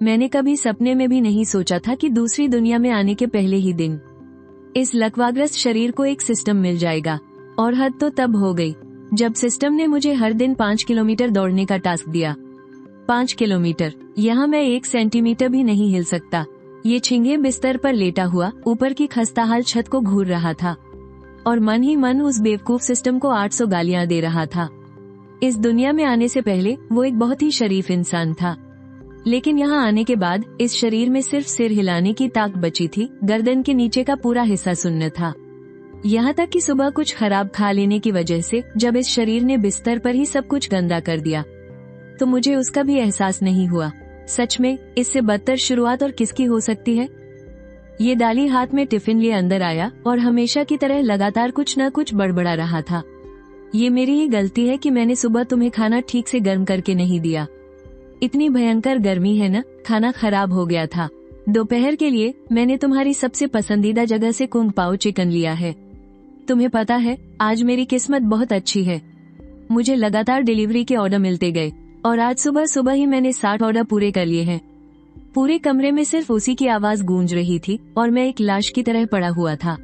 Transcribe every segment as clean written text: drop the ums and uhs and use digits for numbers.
मैंने कभी सपने में भी नहीं सोचा था कि दूसरी दुनिया में आने के पहले ही दिन इस लकवाग्रस्त शरीर को एक सिस्टम मिल जाएगा। और हद तो तब हो गई जब सिस्टम ने मुझे हर दिन 5 किलोमीटर दौड़ने का टास्क दिया। 5 किलोमीटर, यहाँ मैं 1 सेंटीमीटर भी नहीं हिल सकता। ये छिंगे बिस्तर पर लेटा हुआ ऊपर की खस्ताहाल छत को घूर रहा था और मन ही मन उस बेवकूफ सिस्टम को 800 गालियां दे रहा था। इस दुनिया में आने से पहले वो एक बहुत ही शरीफ इंसान था, लेकिन यहाँ आने के बाद इस शरीर में सिर्फ सिर हिलाने की ताक बची थी, गर्दन के नीचे का पूरा हिस्सा सुन्न था। यहाँ तक कि सुबह कुछ खराब खा लेने की वजह से जब इस शरीर ने बिस्तर पर ही सब कुछ गंदा कर दिया तो मुझे उसका भी एहसास नहीं हुआ। सच में इससे बदतर शुरुआत और किसकी हो सकती है। ये दाली हाथ में टिफिन लिए अंदर आया और हमेशा की तरह लगातार कुछ न कुछ बड़बड़ा रहा था। ये मेरी ही गलती है कि मैंने सुबह तुम्हें खाना ठीक से गर्म करके नहीं दिया। इतनी भयंकर गर्मी है न, खाना खराब हो गया था। दोपहर के लिए मैंने तुम्हारी सबसे पसंदीदा जगह से कुंग पाओ चिकन लिया है। तुम्हें पता है आज मेरी किस्मत बहुत अच्छी है। मुझे लगातार डिलीवरी के ऑर्डर मिलते गए और आज सुबह सुबह ही मैंने 60 ऑर्डर पूरे कर लिए हैं। पूरे कमरे में सिर्फ उसी की आवाज गूंज रही थी और मैं एक लाश की तरह पड़ा हुआ था,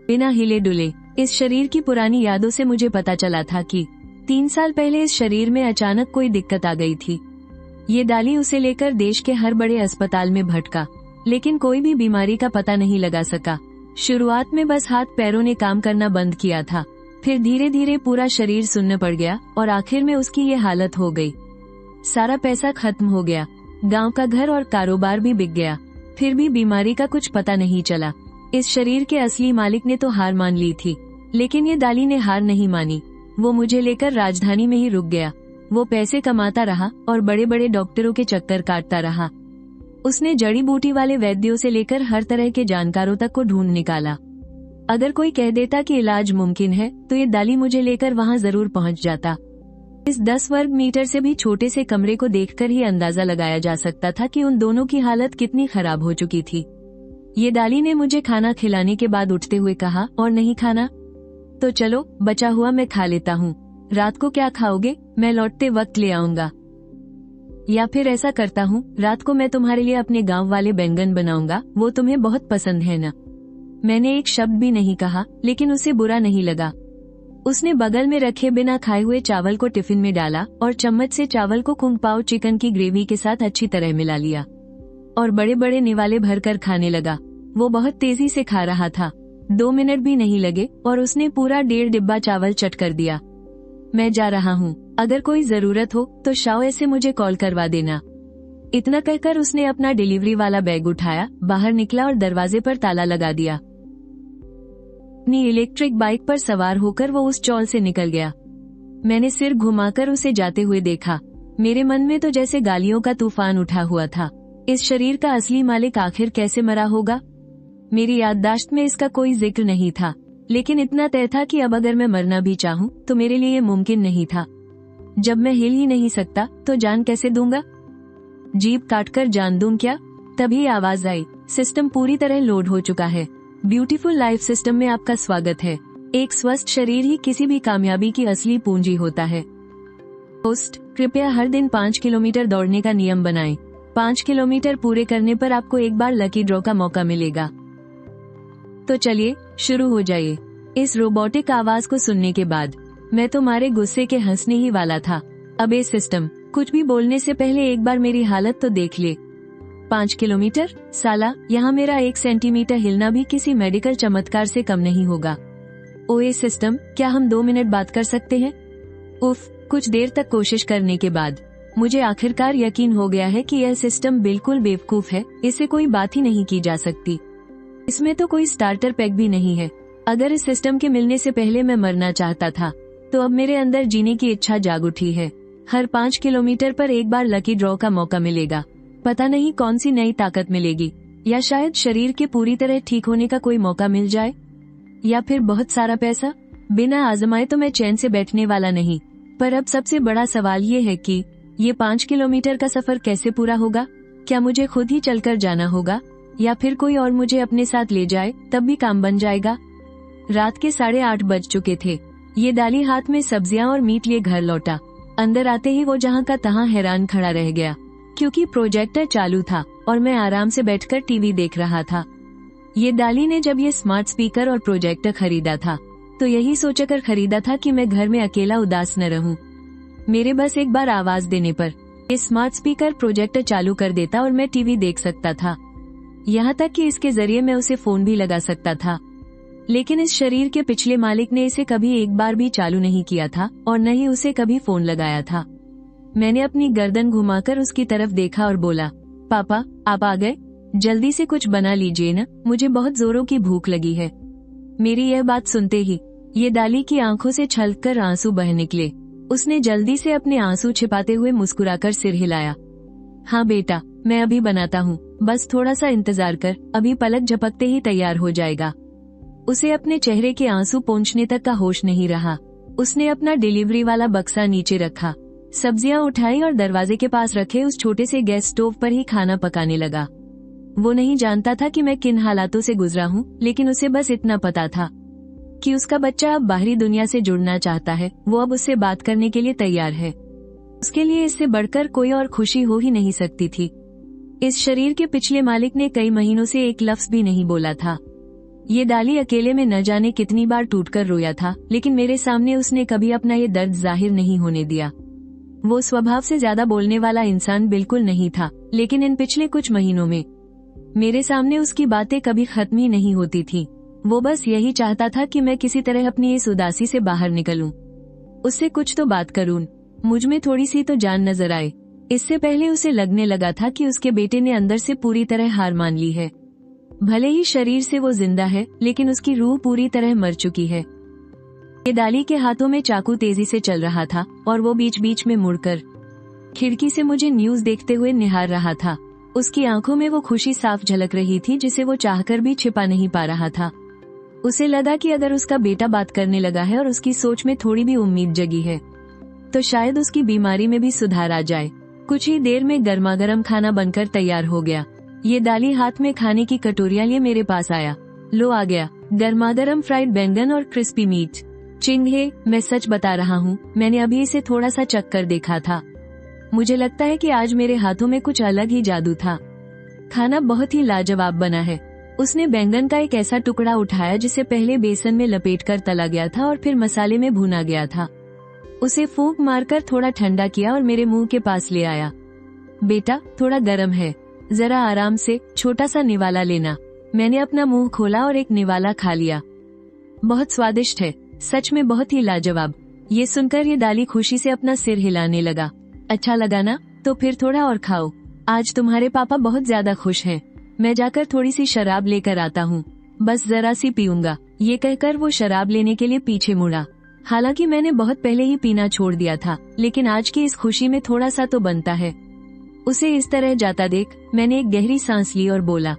बिना हिले डुले। इस शरीर की पुरानी यादों से मुझे पता चला था कि 3 साल पहले इस शरीर में अचानक कोई दिक्कत आ गई थी। ये डाली उसे लेकर देश के हर बड़े अस्पताल में भटका, लेकिन कोई भी बीमारी का पता नहीं लगा सका। शुरुआत में बस हाथ पैरों ने काम करना बंद किया था, फिर धीरे धीरे पूरा शरीर सुन्न पड़ गया और आखिर में उसकी ये हालत हो गई। सारा पैसा खत्म हो गया, गांव का घर और कारोबार भी बिक गया, फिर भी बीमारी का कुछ पता नहीं चला। इस शरीर के असली मालिक ने तो हार मान ली थी, लेकिन ये दाली ने हार नहीं मानी। वो मुझे लेकर राजधानी में ही रुक गया। वो पैसे कमाता रहा और बड़े बड़े डॉक्टरों के चक्कर काटता रहा। उसने जड़ी बूटी वाले वैद्यों से लेकर हर तरह के जानकारों तक को ढूंढ निकाला। अगर कोई कह देता कि इलाज मुमकिन है तो ये दाली मुझे लेकर वहाँ जरूर पहुँच जाता। इस 10 वर्ग मीटर से भी छोटे से कमरे को देखकर ही अंदाजा लगाया जा सकता था कि उन दोनों की हालत कितनी खराब हो चुकी थी। ये दाली ने मुझे खाना खिलाने के बाद उठते हुए कहा, और नहीं खाना तो चलो बचा हुआ मैं खा लेता हूँ। रात को क्या खाओगे? मैं लौटते वक्त ले आऊंगा। या फिर ऐसा करता हूँ, रात को मैं तुम्हारे लिए अपने गांव वाले बैंगन बनाऊंगा, वो तुम्हें बहुत पसंद है ना। मैंने एक शब्द भी नहीं कहा, लेकिन उसे बुरा नहीं लगा। उसने बगल में रखे बिना खाए हुए चावल को टिफिन में डाला और चम्मच से चावल को कुंग पाओ चिकन की ग्रेवी के साथ अच्छी तरह मिला लिया और बड़े बड़े निवाले भरकर खाने लगा। वो बहुत तेजी से खा रहा था। 2 मिनट भी नहीं लगे और उसने पूरा 1.5 डिब्बा चावल चट कर दिया। मैं जा रहा हूँ, अगर कोई जरूरत हो तो शाओ से मुझे कॉल करवा देना। इतना कहकर उसने अपना डिलीवरी वाला बैग उठाया, बाहर निकला और दरवाजे पर ताला लगा दिया। अपनी इलेक्ट्रिक बाइक पर सवार होकर वो उस चौल से निकल गया। मैंने सिर घुमाकर उसे जाते हुए देखा। मेरे मन में तो जैसे गालियों का तूफान उठा हुआ था। इस शरीर का असली मालिक आखिर कैसे मरा होगा? मेरी याददाश्त में इसका कोई जिक्र नहीं था, लेकिन इतना तय था कि अब अगर मैं मरना भी चाहूँ तो मेरे लिए ये मुमकिन नहीं था। जब मैं हिल ही नहीं सकता तो जान कैसे दूंगा? जीभ काटकर जान दूं क्या? तभी आवाज आई, सिस्टम पूरी तरह लोड हो चुका है। ब्यूटीफुल लाइफ सिस्टम में आपका स्वागत है। एक स्वस्थ शरीर ही किसी भी कामयाबी की असली पूंजी होता है। होस्ट, कृपया हर दिन 5 किलोमीटर दौड़ने का नियम बनाएं। 5 किलोमीटर पूरे करने पर आपको एक बार लकी ड्रॉ का मौका मिलेगा। तो चलिए शुरू हो जाइए। इस रोबोटिक आवाज को सुनने के बाद मैं तुम्हारे गुस्से के हंसने ही वाला था। अब ये सिस्टम, कुछ भी बोलने से पहले एक बार मेरी हालत तो देख ले। 5 किलोमीटर? साला, यहाँ मेरा 1 सेंटीमीटर हिलना भी किसी मेडिकल चमत्कार से कम नहीं होगा। ओए सिस्टम, क्या हम 2 मिनट बात कर सकते हैं? उफ, कुछ देर तक कोशिश करने के बाद मुझे आखिरकार यकीन हो गया है कि यह सिस्टम बिल्कुल बेवकूफ है। इससे कोई बात ही नहीं की जा सकती। इसमें तो कोई स्टार्टर पैक भी नहीं है। अगर इस सिस्टम के मिलने से पहले मैं मरना चाहता था तो अब मेरे अंदर जीने की इच्छा जाग उठी है। हर 5 किलोमीटर पर एक बार लकी ड्रॉ का मौका मिलेगा। पता नहीं कौन सी नई ताकत मिलेगी, या शायद शरीर के पूरी तरह ठीक होने का कोई मौका मिल जाए, या फिर बहुत सारा पैसा। बिना आजमाए तो मैं चैन से बैठने वाला नहीं। पर अब सबसे बड़ा सवाल ये है कि ये 5 किलोमीटर का सफर कैसे पूरा होगा? क्या मुझे खुद ही चलकर जाना होगा या फिर कोई और मुझे अपने साथ ले जाए, तब भी काम बन जाएगा? रात के 8:30 बज चुके थे। ये डाली हाथ में सब्जियां और मीट लिए घर लौटा। अंदर आते ही वो जहां का तहां हैरान खड़ा रह गया। क्योंकि प्रोजेक्टर चालू था और मैं आराम से बैठकर टीवी देख रहा था। ये डाली ने जब ये स्मार्ट स्पीकर और प्रोजेक्टर खरीदा था तो यही सोचकर खरीदा था कि मैं घर में अकेला उदास न रहूं। मेरे बस एक बार आवाज देने पर ये स्मार्ट स्पीकर प्रोजेक्टर चालू कर देता और मैं टीवी देख सकता था। यहाँ तक कि इसके जरिए मैं उसे फोन भी लगा सकता था। लेकिन इस शरीर के पिछले मालिक ने इसे कभी एक बार भी चालू नहीं किया था और न ही उसे कभी फोन लगाया था। मैंने अपनी गर्दन घुमाकर उसकी तरफ देखा और बोला, पापा आप आ गए? जल्दी से कुछ बना लीजिए न, मुझे बहुत जोरों की भूख लगी है। मेरी यह बात सुनते ही ये डाली की आंखों से छलककर आंसू बह निकले। उसने जल्दी से अपने आंसू छिपाते हुए मुस्कुराकर सिर हिलाया। हाँ बेटा, मैं अभी बनाता हूँ, बस थोड़ा सा इंतजार कर, अभी पलक झपकते ही तैयार हो जाएगा। उसे अपने चेहरे के आंसू पोंछने तक का होश नहीं रहा। उसने अपना डिलीवरी वाला बक्सा नीचे रखा, सब्जियां उठाई और दरवाजे के पास रखे उस छोटे से गैस स्टोव पर ही खाना पकाने लगा। वो नहीं जानता था कि मैं किन हालातों से गुजरा हूँ, लेकिन उसे बस इतना पता था कि उसका बच्चा अब बाहरी दुनिया से जुड़ना चाहता है। वो अब उससे बात करने के लिए तैयार है। उसके लिए इससे बढ़कर कोई और खुशी हो ही नहीं सकती थी। इस शरीर के पिछले मालिक ने कई महीनों से एक लफ्ज भी नहीं बोला था। ये डाली अकेले में न जाने कितनी बार टूटकर रोया था, लेकिन मेरे सामने उसने कभी अपना ये दर्द जाहिर नहीं होने दिया। वो स्वभाव से ज्यादा बोलने वाला इंसान बिल्कुल नहीं था, लेकिन इन पिछले कुछ महीनों में मेरे सामने उसकी बातें कभी खत्म ही नहीं होती थी। वो बस यही चाहता था कि मैं किसी तरह अपनी इस उदासी से बाहर निकलूं, उससे कुछ तो बात करूं, मुझ में थोड़ी सी तो जान नजर आए। इससे पहले उसे लगने लगा था कि उसके बेटे ने अंदर से पूरी तरह हार मान ली है। भले ही शरीर से वो जिंदा है, लेकिन उसकी रूह पूरी तरह मर चुकी है। ये डाली के हाथों में चाकू तेजी से चल रहा था और वो बीच बीच में मुड़कर खिड़की से मुझे न्यूज देखते हुए निहार रहा था। उसकी आंखों में वो खुशी साफ झलक रही थी जिसे वो चाहकर भी छिपा नहीं पा रहा था। उसे लगा कि अगर उसका बेटा बात करने लगा है और उसकी सोच में थोड़ी भी उम्मीद जगी है तो शायद उसकी बीमारी में भी सुधार आ जाए। कुछ ही देर में गर्मागर्म खाना बनकर तैयार हो गया। ये डाली हाथ में खाने की कटोरियां लिए मेरे पास आया। लो आ गया, गर्मागर्म फ्राइड बैंगन और क्रिस्पी मीट। चिंगे, मैं सच बता रहा हूँ, मैंने अभी इसे थोड़ा सा चख कर देखा था। मुझे लगता है कि आज मेरे हाथों में कुछ अलग ही जादू था। खाना बहुत ही लाजवाब बना है। उसने बैंगन का एक ऐसा टुकड़ा उठाया जिसे पहले बेसन में लपेटकर तला गया था और फिर मसाले में भुना गया था। उसे फूंक मारकर थोड़ा ठंडा किया और मेरे मुंह के पास ले आया। बेटा, थोड़ा गर्म है, जरा आराम से छोटा सा निवाला लेना। मैंने अपना मुंह खोला और एक निवाला खा लिया। बहुत स्वादिष्ट है, सच में बहुत ही लाजवाब। ये सुनकर ये डाली खुशी से अपना सिर हिलाने लगा। अच्छा लगा ना? तो फिर थोड़ा और खाओ। आज तुम्हारे पापा बहुत ज्यादा खुश हैं। मैं जाकर थोड़ी सी शराब लेकर आता हूँ, बस जरा सी पीऊंगा। ये कहकर वो शराब लेने के लिए पीछे मुड़ा। हालांकि मैंने बहुत पहले ही पीना छोड़ दिया था, लेकिन आज की इस खुशी में थोड़ा सा तो बनता है। उसे इस तरह जाता देख मैंने एक गहरी सांस ली और बोला,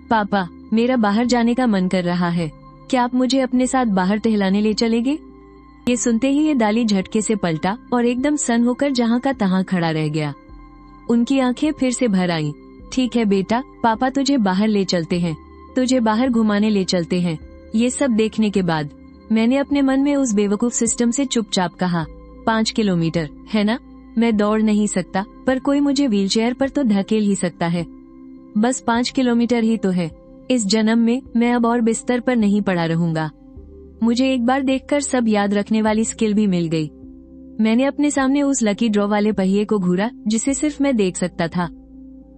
पापा, मेरा बाहर जाने का मन कर रहा है, क्या आप मुझे अपने साथ बाहर टहलाने ले चलेंगे? ये सुनते ही ये डाली झटके से पलटा और एकदम सन्न होकर जहाँ का तहाँ खड़ा रह गया। उनकी आंखें फिर से भर आईं। ठीक है बेटा, पापा तुझे बाहर ले चलते हैं, तुझे बाहर घुमाने ले चलते हैं। ये सब देखने के बाद मैंने अपने मन में उस बेवकूफ सिस्टम से चुपचाप कहा, 5 किलोमीटर है ना? मैं दौड़ नहीं सकता, पर कोई मुझे व्हीलचेयर पर तो धकेल ही सकता है। बस 5 किलोमीटर ही तो है। इस जन्म में मैं अब और बिस्तर पर नहीं पड़ा रहूंगा। मुझे एक बार देखकर सब याद रखने वाली स्किल भी मिल गई। मैंने अपने सामने उस लकी ड्रॉ वाले पहिए को घूरा जिसे सिर्फ मैं देख सकता था।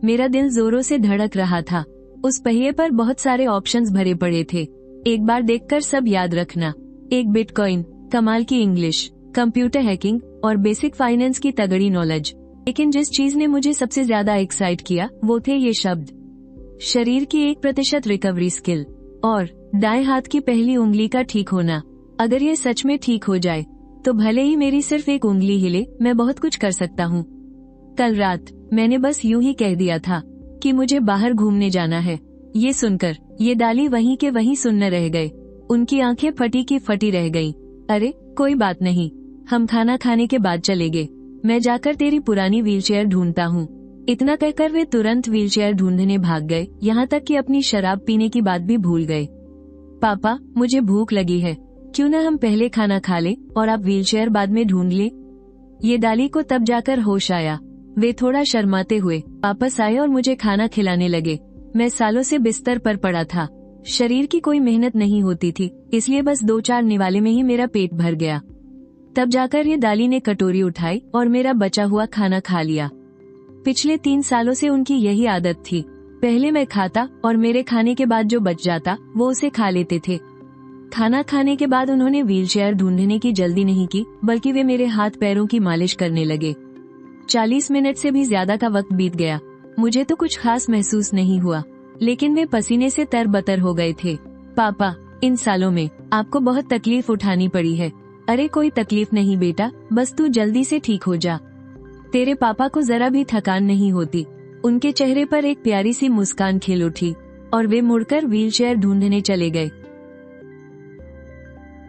मेरा दिल जोरों से धड़क रहा था। उस पहिए पर बहुत सारे ऑप्शंस भरे पड़े थे। एक बार देखकर सब याद रखना, एक बिटकॉइन, कमाल की इंग्लिश, कंप्यूटर हैकिंग और बेसिक फाइनेंस की तगड़ी नॉलेज। लेकिन जिस चीज ने मुझे सबसे ज्यादा एक्साइट किया वो थे ये शब्द, शरीर की 1% रिकवरी स्किल और दाएं हाथ की पहली उंगली का ठीक होना। अगर ये सच में ठीक हो जाए तो भले ही मेरी सिर्फ एक उंगली हिले, मैं बहुत कुछ कर सकता हूँ। कल रात मैंने बस यूं ही कह दिया था कि मुझे बाहर घूमने जाना है। ये सुनकर ये डाली वहीं के वहीं सुनने रह गए। उनकी आंखें फटी की फटी रह गईं। अरे कोई बात नहीं, हम खाना खाने के बाद चलेंगे। मैं जाकर तेरी पुरानी व्हीलचेयर ढूंढता हूँ। इतना कहकर वे तुरंत व्हीलचेयर ढूंढने भाग गए, यहाँ तक कि अपनी शराब पीने की बात भी भूल गए। पापा, मुझे भूख लगी है, क्यों न हम पहले खाना खा ले और आप व्हीलचेयर बाद में ढूंढ ले। ये डाली को तब जाकर होश आया। वे थोड़ा शर्माते हुए वापस आए और मुझे खाना खिलाने लगे। मैं सालों से बिस्तर पर पड़ा था, शरीर की कोई मेहनत नहीं होती थी, इसलिए बस 2-4 निवाले में ही मेरा पेट भर गया। तब जाकर ये दाली ने कटोरी उठाई और मेरा बचा हुआ खाना खा लिया। पिछले 3 सालों से उनकी यही आदत थी। पहले मैं खाता और मेरे खाने के बाद जो बच जाता वो उसे खा लेते थे। खाना खाने के बाद उन्होंने व्हीलचेयर ढूंढने की जल्दी नहीं की, बल्कि वे मेरे हाथ पैरों की मालिश करने लगे। 40 मिनट से भी ज्यादा का वक्त बीत गया। मुझे तो कुछ खास महसूस नहीं हुआ, लेकिन वे पसीने से तरबतर हो गए थे। पापा, इन सालों में आपको बहुत तकलीफ उठानी पड़ी है। अरे कोई तकलीफ नहीं बेटा, बस तू जल्दी से ठीक हो जा। तेरे पापा को जरा भी थकान नहीं होती। उनके चेहरे पर एक प्यारी सी मुस्कान खिल उठी और वे मुड़कर व्हीलचेयर ढूंढने चले गए।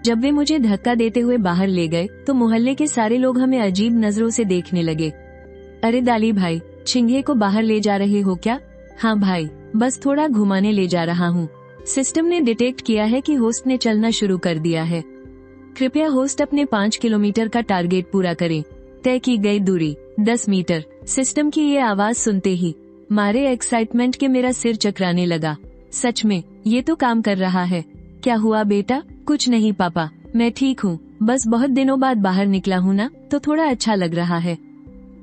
जब वे मुझे धक्का देते हुए बाहर ले गए तो मोहल्ले के सारे लोग हमें अजीब नजरों से देखने लगे। अरे दाली भाई, छिंगे को बाहर ले जा रहे हो क्या? हाँ भाई, बस थोड़ा घुमाने ले जा रहा हूँ। सिस्टम ने डिटेक्ट किया है कि होस्ट ने चलना शुरू कर दिया है। कृपया होस्ट अपने 5 किलोमीटर का टारगेट पूरा करें। तय की गई दूरी 10 मीटर। सिस्टम की ये आवाज सुनते ही मारे एक्साइटमेंट के मेरा सिर चकराने लगा। सच में ये तो काम कर रहा है। क्या हुआ बेटा? कुछ नहीं पापा, मैं ठीक हूँ। बस बहुत दिनों बाद बाहर निकला हूँ ना, तो थोड़ा अच्छा लग रहा है।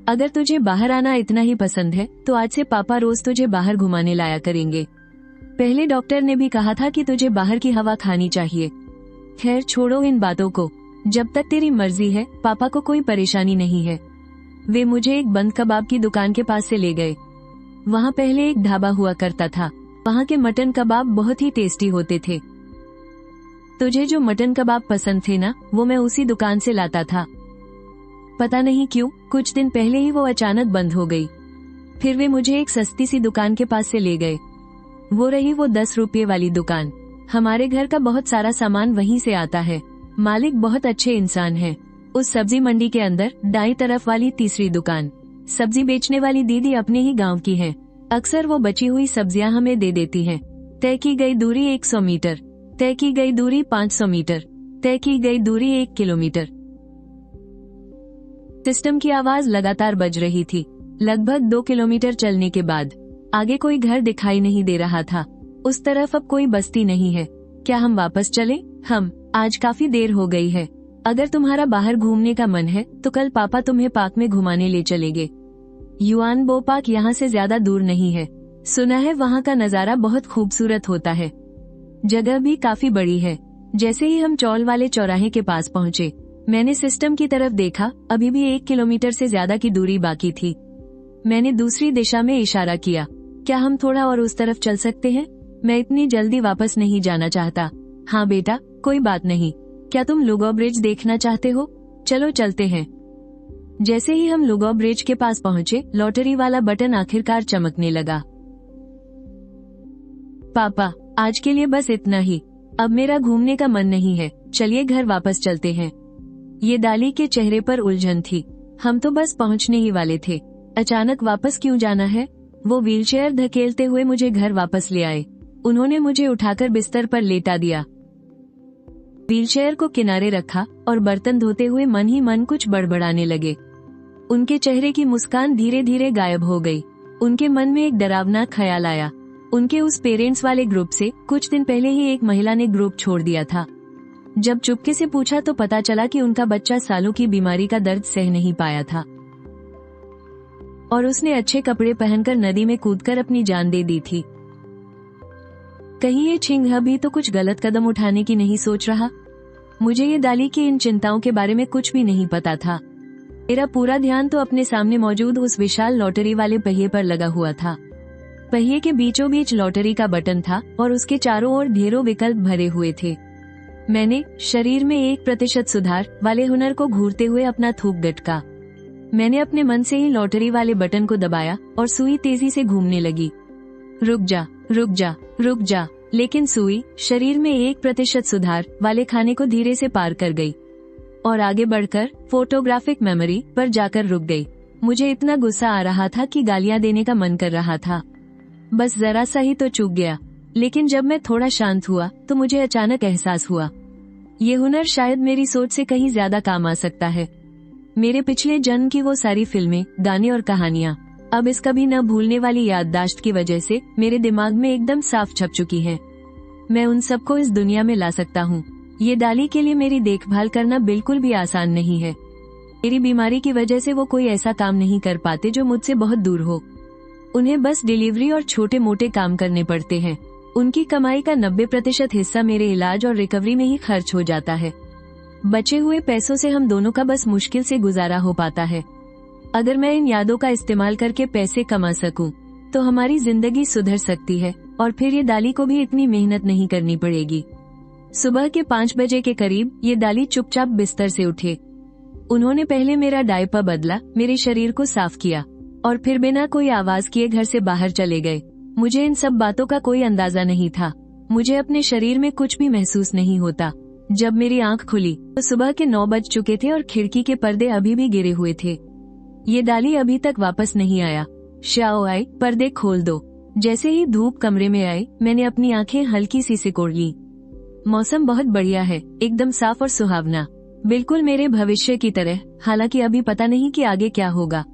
अगर तुझे बाहर आना इतना ही पसंद है तो आज से पापा रोज तुझे बाहर घुमाने लाया करेंगे। पहले डॉक्टर ने भी कहा था कि तुझे बाहर की हवा खानी चाहिए। खैर छोड़ो इन बातों को। जब तक तेरी मर्जी है पापा को कोई परेशानी नहीं है। वे मुझे एक बंद कबाब की दुकान के पास से ले गए। वहाँ पहले एक ढाबा हुआ करता था। वहाँ के मटन कबाब बहुत ही टेस्टी होते थे। तुझे जो मटन कबाब पसंद थे ना, वो मैं उसी दुकान से लाता था। पता नहीं क्यों कुछ दिन पहले ही वो अचानक बंद हो गई। फिर वे मुझे एक सस्ती सी दुकान के पास से ले गए। वो रही वो 10 रुपये वाली दुकान। हमारे घर का बहुत सारा सामान वहीं से आता है। मालिक बहुत अच्छे इंसान हैं। उस सब्जी मंडी के अंदर दाईं तरफ वाली तीसरी दुकान। सब्जी बेचने वाली दीदी अपने ही गांव की है। अक्सर वो बची हुई सब्जियां हमें दे देती हैं। तय की गई दूरी 100 मीटर। तय की गई दूरी 500 मीटर। तय की गई दूरी 1 किलोमीटर। सिस्टम की आवाज लगातार बज रही थी। लगभग 2 किलोमीटर चलने के बाद आगे कोई घर दिखाई नहीं दे रहा था। उस तरफ अब कोई बस्ती नहीं है। क्या हम वापस चले? आज काफी देर हो गई है। अगर तुम्हारा बाहर घूमने का मन है तो कल पापा तुम्हें पार्क में घुमाने ले चलेंगे। युआन बो पार्क यहाँ से ज्यादा दूर नहीं है। सुना है वहाँ का नजारा बहुत खूबसूरत होता है। जगह भी काफी बड़ी है। जैसे ही हम चौल वाले चौराहे के पास पहुँचे, मैंने सिस्टम की तरफ देखा। अभी भी 1 किलोमीटर से ज्यादा की दूरी बाकी थी। मैंने दूसरी दिशा में इशारा किया। क्या हम थोड़ा और उस तरफ चल सकते हैं? मैं इतनी जल्दी वापस नहीं जाना चाहता। हाँ बेटा, कोई बात नहीं। क्या तुम लुगो ब्रिज देखना चाहते हो? चलो चलते हैं। जैसे ही हम लुगो ब्रिज के पास पहुँचे, लॉटरी वाला बटन आखिरकार चमकने लगा। पापा, आज के लिए बस इतना ही। अब मेरा घूमने का मन नहीं है। चलिए घर वापस चलते हैं। ये दाली के चेहरे पर उलझन थी। हम तो बस पहुंचने ही वाले थे। अचानक वापस क्यों जाना है? वो व्हीलचेयर धकेलते हुए मुझे घर वापस ले आए। उन्होंने मुझे उठाकर बिस्तर पर लेटा दिया। व्हीलचेयर को किनारे रखा और बर्तन धोते हुए मन ही मन कुछ बड़बड़ाने लगे। उनके चेहरे की मुस्कान धीरे धीरे गायब हो गई। उनके मन में एक डरावना ख्याल आया। उनके उस पेरेंट्स वाले ग्रुप से कुछ दिन पहले ही एक महिला ने ग्रुप छोड़ दिया था। जब चुपके से पूछा तो पता चला कि उनका बच्चा सालों की बीमारी का दर्द सह नहीं पाया था और उसने अच्छे कपड़े पहनकर नदी में कूदकर अपनी जान दे दी थी। कहीं ये छिंगहा भी तो कुछ गलत कदम उठाने की नहीं सोच रहा? मुझे ये दाली की इन चिंताओं के बारे में कुछ भी नहीं पता था। मेरा पूरा ध्यान तो अपने सामने मौजूद उस विशाल लॉटरी वाले पहिए पर लगा हुआ था। पहिए के बीचों बीच लॉटरी का बटन था और उसके चारों ओर ढेरों विकल्प भरे हुए थे। मैंने शरीर में 1% सुधार वाले हुनर को घूरते हुए अपना थूक गटका। मैंने अपने मन से ही लॉटरी वाले बटन को दबाया और सुई तेजी से घूमने लगी। रुक जा, रुक जा, रुक जा। लेकिन सुई शरीर में 1% सुधार वाले खाने को धीरे से पार कर गई और आगे बढ़कर फोटोग्राफिक मेमोरी पर जाकर रुक गई। मुझे इतना गुस्सा आ रहा था कि गालियां देने का मन कर रहा था। बस जरा सा ही तो चूक गया। लेकिन जब मैं थोड़ा शांत हुआ तो मुझे अचानक एहसास हुआ, ये हुनर शायद मेरी सोच से कहीं ज्यादा काम आ सकता है। मेरे पिछले जन्म की वो सारी फिल्में, गाने और कहानियाँ अब इस कभी न भूलने वाली याददाश्त की वजह से मेरे दिमाग में एकदम साफ छप चुकी हैं। मैं उन सबको इस दुनिया में ला सकता हूँ। ये डाली के लिए मेरी देखभाल करना बिल्कुल भी आसान नहीं है। मेरी बीमारी की वजह से वो कोई ऐसा काम नहीं कर पाते जो मुझसे बहुत दूर हो। उन्हें बस डिलीवरी और छोटे मोटे काम करने पड़ते हैं। उनकी कमाई का 90% हिस्सा मेरे इलाज और रिकवरी में ही खर्च हो जाता है। बचे हुए पैसों से हम दोनों का बस मुश्किल से गुजारा हो पाता है। अगर मैं इन यादों का इस्तेमाल करके पैसे कमा सकूं, तो हमारी जिंदगी सुधर सकती है और फिर ये दाली को भी इतनी मेहनत नहीं करनी पड़ेगी। सुबह के 5 बजे के करीब ये दाली चुपचाप बिस्तर से उठे। उन्होंने पहले मेरा डायपर बदला, मेरे शरीर को साफ किया और फिर बिना कोई आवाज किए घर से बाहर चले गए। मुझे इन सब बातों का कोई अंदाजा नहीं था। मुझे अपने शरीर में कुछ भी महसूस नहीं होता। जब मेरी आंख खुली तो सुबह के 9 बज चुके थे और खिड़की के पर्दे अभी भी गिरे हुए थे। ये दाली अभी तक वापस नहीं आया। शाओ आई, पर्दे खोल दो। जैसे ही धूप कमरे में आई, मैंने अपनी आंखें हल्की सी सिकोड़ ली। मौसम बहुत बढ़िया है, एकदम साफ और सुहावना, बिल्कुल मेरे भविष्य की तरह। हालांकि अभी पता नहीं कि आगे क्या होगा,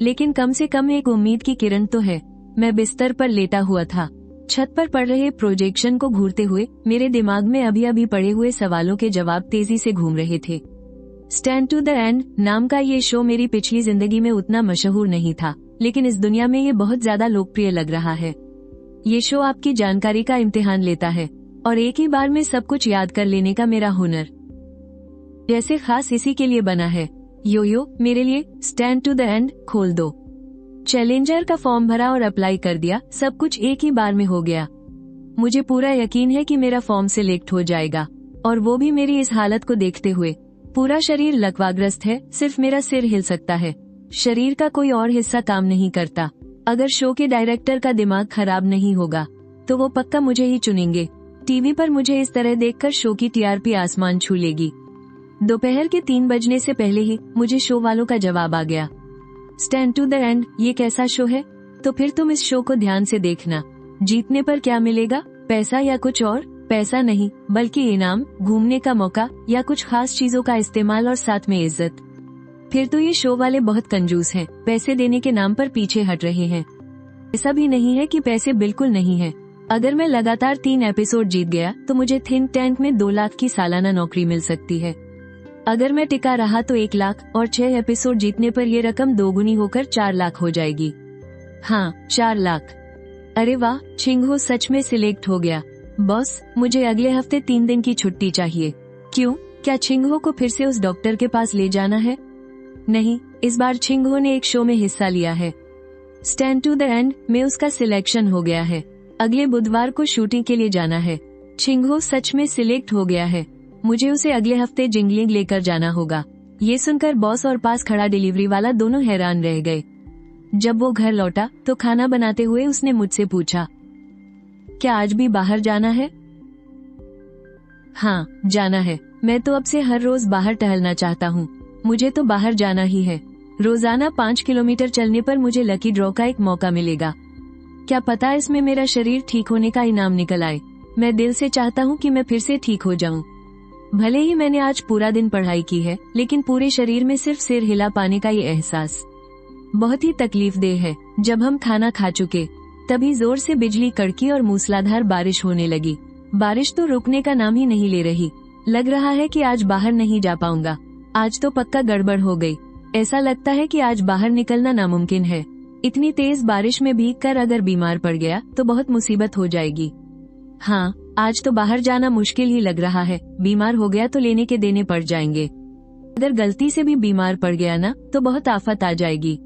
लेकिन कम से कम एक उम्मीद की किरण तो है। मैं बिस्तर पर लेटा हुआ था, छत पर पड़ रहे प्रोजेक्शन को घूरते हुए मेरे दिमाग में अभी अभी पड़े हुए सवालों के जवाब तेजी से घूम रहे थे। स्टैंड टू द एंड नाम का ये शो मेरी पिछली जिंदगी में उतना मशहूर नहीं था, लेकिन इस दुनिया में ये बहुत ज्यादा लोकप्रिय लग रहा है। ये शो आपकी जानकारी का इम्तिहान लेता है और एक ही बार में सब कुछ याद कर लेने का मेरा हुनर जैसे खास इसी के लिए बना है। यो मेरे लिए स्टैंड टू द एंड खोल दो। चैलेंजर का फॉर्म भरा और अप्लाई कर दिया। सब कुछ एक ही बार में हो गया। मुझे पूरा यकीन है कि मेरा फॉर्म सिलेक्ट हो जाएगा, और वो भी मेरी इस हालत को देखते हुए। पूरा शरीर लकवाग्रस्त है, सिर्फ मेरा सिर हिल सकता है। शरीर का कोई और हिस्सा काम नहीं करता। अगर शो के डायरेक्टर का दिमाग खराब नहीं होगा तो वो पक्का मुझे ही चुनेंगे। टीवी पर मुझे इस तरह देखकर शो की टीआरपी आसमान छू लेगी। दोपहर के 3 बजने से पहले ही मुझे शो वालों का जवाब आ गया। स्टैंड टू द एंड ये कैसा शो है? तो फिर तुम इस शो को ध्यान से देखना। जीतने पर क्या मिलेगा? पैसा या कुछ और? पैसा नहीं, बल्कि इनाम, घूमने का मौका या कुछ खास चीजों का इस्तेमाल और साथ में इज्जत। फिर तो ये शो वाले बहुत कंजूस हैं, पैसे देने के नाम पर पीछे हट रहे हैं। ऐसा भी नहीं है कि पैसे बिल्कुल नहीं है। अगर मैं लगातार 3 एपिसोड जीत गया तो मुझे थिंक टैंक में 2 लाख की सालाना नौकरी मिल सकती है। अगर मैं टिका रहा तो 1 लाख, और 6 एपिसोड जीतने पर यह रकम 2 गुनी होकर 4 लाख हो जाएगी। हाँ, 4 लाख। अरे वाह, छिंगहो सच में सिलेक्ट हो गया। बॉस, मुझे अगले हफ्ते 3 दिन की छुट्टी चाहिए। क्यों? क्या छिंगहो को फिर से उस डॉक्टर के पास ले जाना है? नहीं, इस बार छिंगहो ने एक शो में हिस्सा लिया है। स्टैंड टू द एंड में उसका सिलेक्शन हो गया है। अगले बुधवार को शूटिंग के लिए जाना है। छिंगहो सच में सिलेक्ट हो गया है। मुझे उसे अगले हफ्ते जिंगलिंग लेकर जाना होगा। ये सुनकर बॉस और पास खड़ा डिलीवरी वाला दोनों हैरान रह गए। जब वो घर लौटा तो खाना बनाते हुए उसने मुझसे पूछा, क्या आज भी बाहर जाना है? हाँ, जाना है। मैं तो अब से हर रोज बाहर टहलना चाहता हूँ। मुझे तो बाहर जाना ही है। रोजाना 5 किलोमीटर चलने पर मुझे लकी ड्रॉ का एक मौका मिलेगा। क्या पता इसमें मेरा शरीर ठीक होने का इनाम निकल आए। मैं दिल से चाहता हूँ कि मैं फिर से ठीक हो जाऊँ। भले ही मैंने आज पूरा दिन पढ़ाई की है, लेकिन पूरे शरीर में सिर्फ सिर हिला पाने का ये एहसास बहुत ही तकलीफदेह है। जब हम खाना खा चुके तभी जोर से बिजली कड़की और मूसलाधार बारिश होने लगी। बारिश तो रुकने का नाम ही नहीं ले रही। लग रहा है कि आज बाहर नहीं जा पाऊंगा। आज तो पक्का गड़बड़ हो गई। ऐसा लगता है कि आज बाहर निकलना नामुमकिन है। इतनी तेज बारिश में भीगकर अगर बीमार पड़ गया तो बहुत मुसीबत हो जाएगी। हाँ, आज तो बाहर जाना मुश्किल ही लग रहा है। बीमार हो गया तो लेने के देने पड़ जाएंगे। अगर गलती से भी बीमार पड़ गया ना तो बहुत आफत आ जाएगी।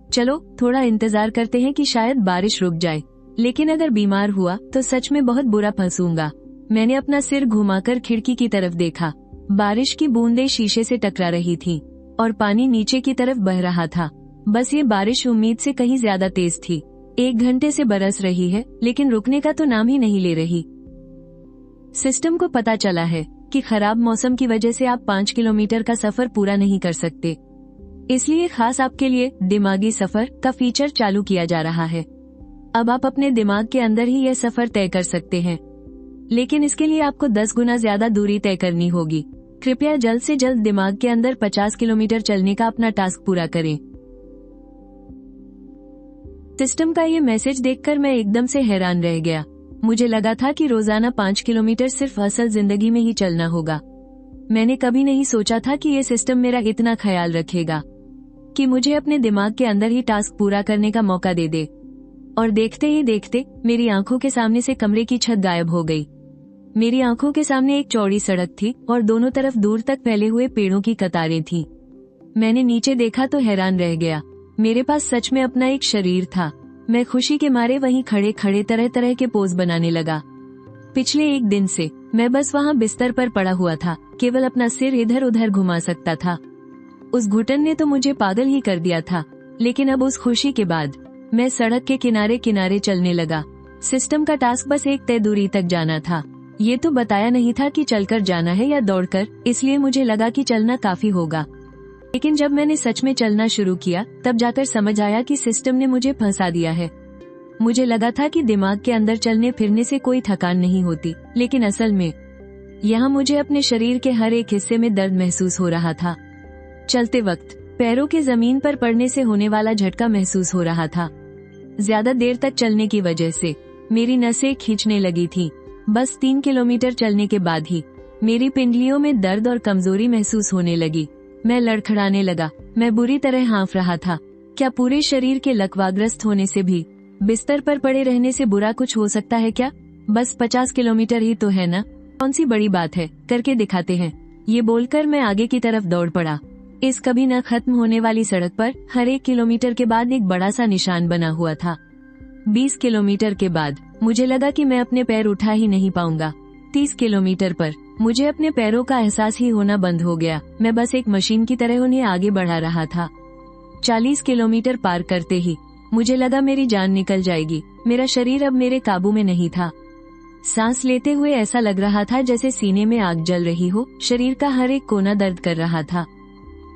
चलो थोड़ा इंतजार करते हैं कि शायद बारिश रुक जाए। लेकिन अगर बीमार हुआ तो सच में बहुत बुरा फंसूंगा। मैंने अपना सिर घुमाकर खिड़की की तरफ देखा। बारिश की बूंदें शीशे से टकरा रही थीं और पानी नीचे की तरफ बह रहा था। बस ये बारिश उम्मीद से कहीं ज्यादा तेज थी। 1 घंटे से बरस रही है, लेकिन रुकने का तो नाम ही नहीं ले रही। सिस्टम को पता चला है कि खराब मौसम की वजह से आप 5 किलोमीटर का सफर पूरा नहीं कर सकते। इसलिए खास आपके लिए दिमागी सफर का फीचर चालू किया जा रहा है। अब आप अपने दिमाग के अंदर ही यह सफर तय कर सकते हैं, लेकिन इसके लिए आपको 10 गुना ज्यादा दूरी तय करनी होगी। कृपया जल्द से जल्द दिमाग के अंदर 50 किलोमीटर चलने का अपना टास्क पूरा करें। सिस्टम का ये मैसेज देखकर मैं एकदम से हैरान रह गया। मुझे लगा था कि रोजाना 5 किलोमीटर सिर्फ असल जिंदगी में ही चलना होगा। मैंने कभी नहीं सोचा था कि ये सिस्टम मेरा इतना ख्याल रखेगा, कि मुझे अपने दिमाग के अंदर ही टास्क पूरा करने का मौका दे दे। और देखते ही देखते मेरी आंखों के सामने से कमरे की छत गायब हो गई। मेरी आंखों के सामने एक चौड़ी सड़क थी और दोनों तरफ दूर तक फैले हुए पेड़ों की कतारें थीं। मैंने नीचे देखा तो हैरान रह गया। मेरे पास सच में अपना एक शरीर था। मैं खुशी के मारे वहीं खड़े खड़े तरह तरह के पोज बनाने लगा। पिछले एक दिन से मैं बस वहाँ बिस्तर पर पड़ा हुआ था, केवल अपना सिर इधर उधर घुमा सकता था। उस घुटन ने तो मुझे पागल ही कर दिया था। लेकिन अब उस खुशी के बाद मैं सड़क के किनारे किनारे चलने लगा। सिस्टम का टास्क बस एक तय दूरी तक जाना था। ये तो बताया नहीं था कि चलकर जाना है या दौड़कर, इसलिए मुझे लगा कि चलना काफी होगा। लेकिन जब मैंने सच में चलना शुरू किया तब जाकर समझ आया कि सिस्टम ने मुझे फंसा दिया है। मुझे लगा था कि दिमाग के अंदर चलने फिरने से कोई थकान नहीं होती, लेकिन असल में यहाँ मुझे अपने शरीर के हर एक हिस्से में दर्द महसूस हो रहा था। चलते वक्त पैरों के जमीन पर पड़ने से होने वाला झटका महसूस हो रहा था। ज्यादा देर तक चलने की वजह से मेरी नसें खींचने लगी थी। बस 3 किलोमीटर चलने के बाद ही मेरी पिंडलियों में दर्द और कमजोरी महसूस होने लगी। मैं लड़खड़ाने लगा। मैं बुरी तरह हाँफ रहा था। क्या पूरे शरीर के लकवाग्रस्त होने से भी बिस्तर पर पड़े रहने से बुरा कुछ हो सकता है क्या? बस 50 किलोमीटर ही तो है ना, कौन सी बड़ी बात है, करके दिखाते हैं। ये बोलकर मैं आगे की तरफ दौड़ पड़ा। इस कभी न खत्म होने वाली सड़क पर हर 1 किलोमीटर के बाद एक बड़ा सा निशान बना हुआ था। 20 किलोमीटर के बाद मुझे लगा कि मैं अपने पैर उठा ही नहीं पाऊंगा। 30 किलोमीटर पर मुझे अपने पैरों का एहसास ही होना बंद हो गया। मैं बस एक मशीन की तरह उन्हें आगे बढ़ा रहा था। 40 किलोमीटर पार करते ही मुझे लगा मेरी जान निकल जाएगी। मेरा शरीर अब मेरे काबू में नहीं था। सांस लेते हुए ऐसा लग रहा था जैसे सीने में आग जल रही हो। शरीर का हर एक कोना दर्द कर रहा था।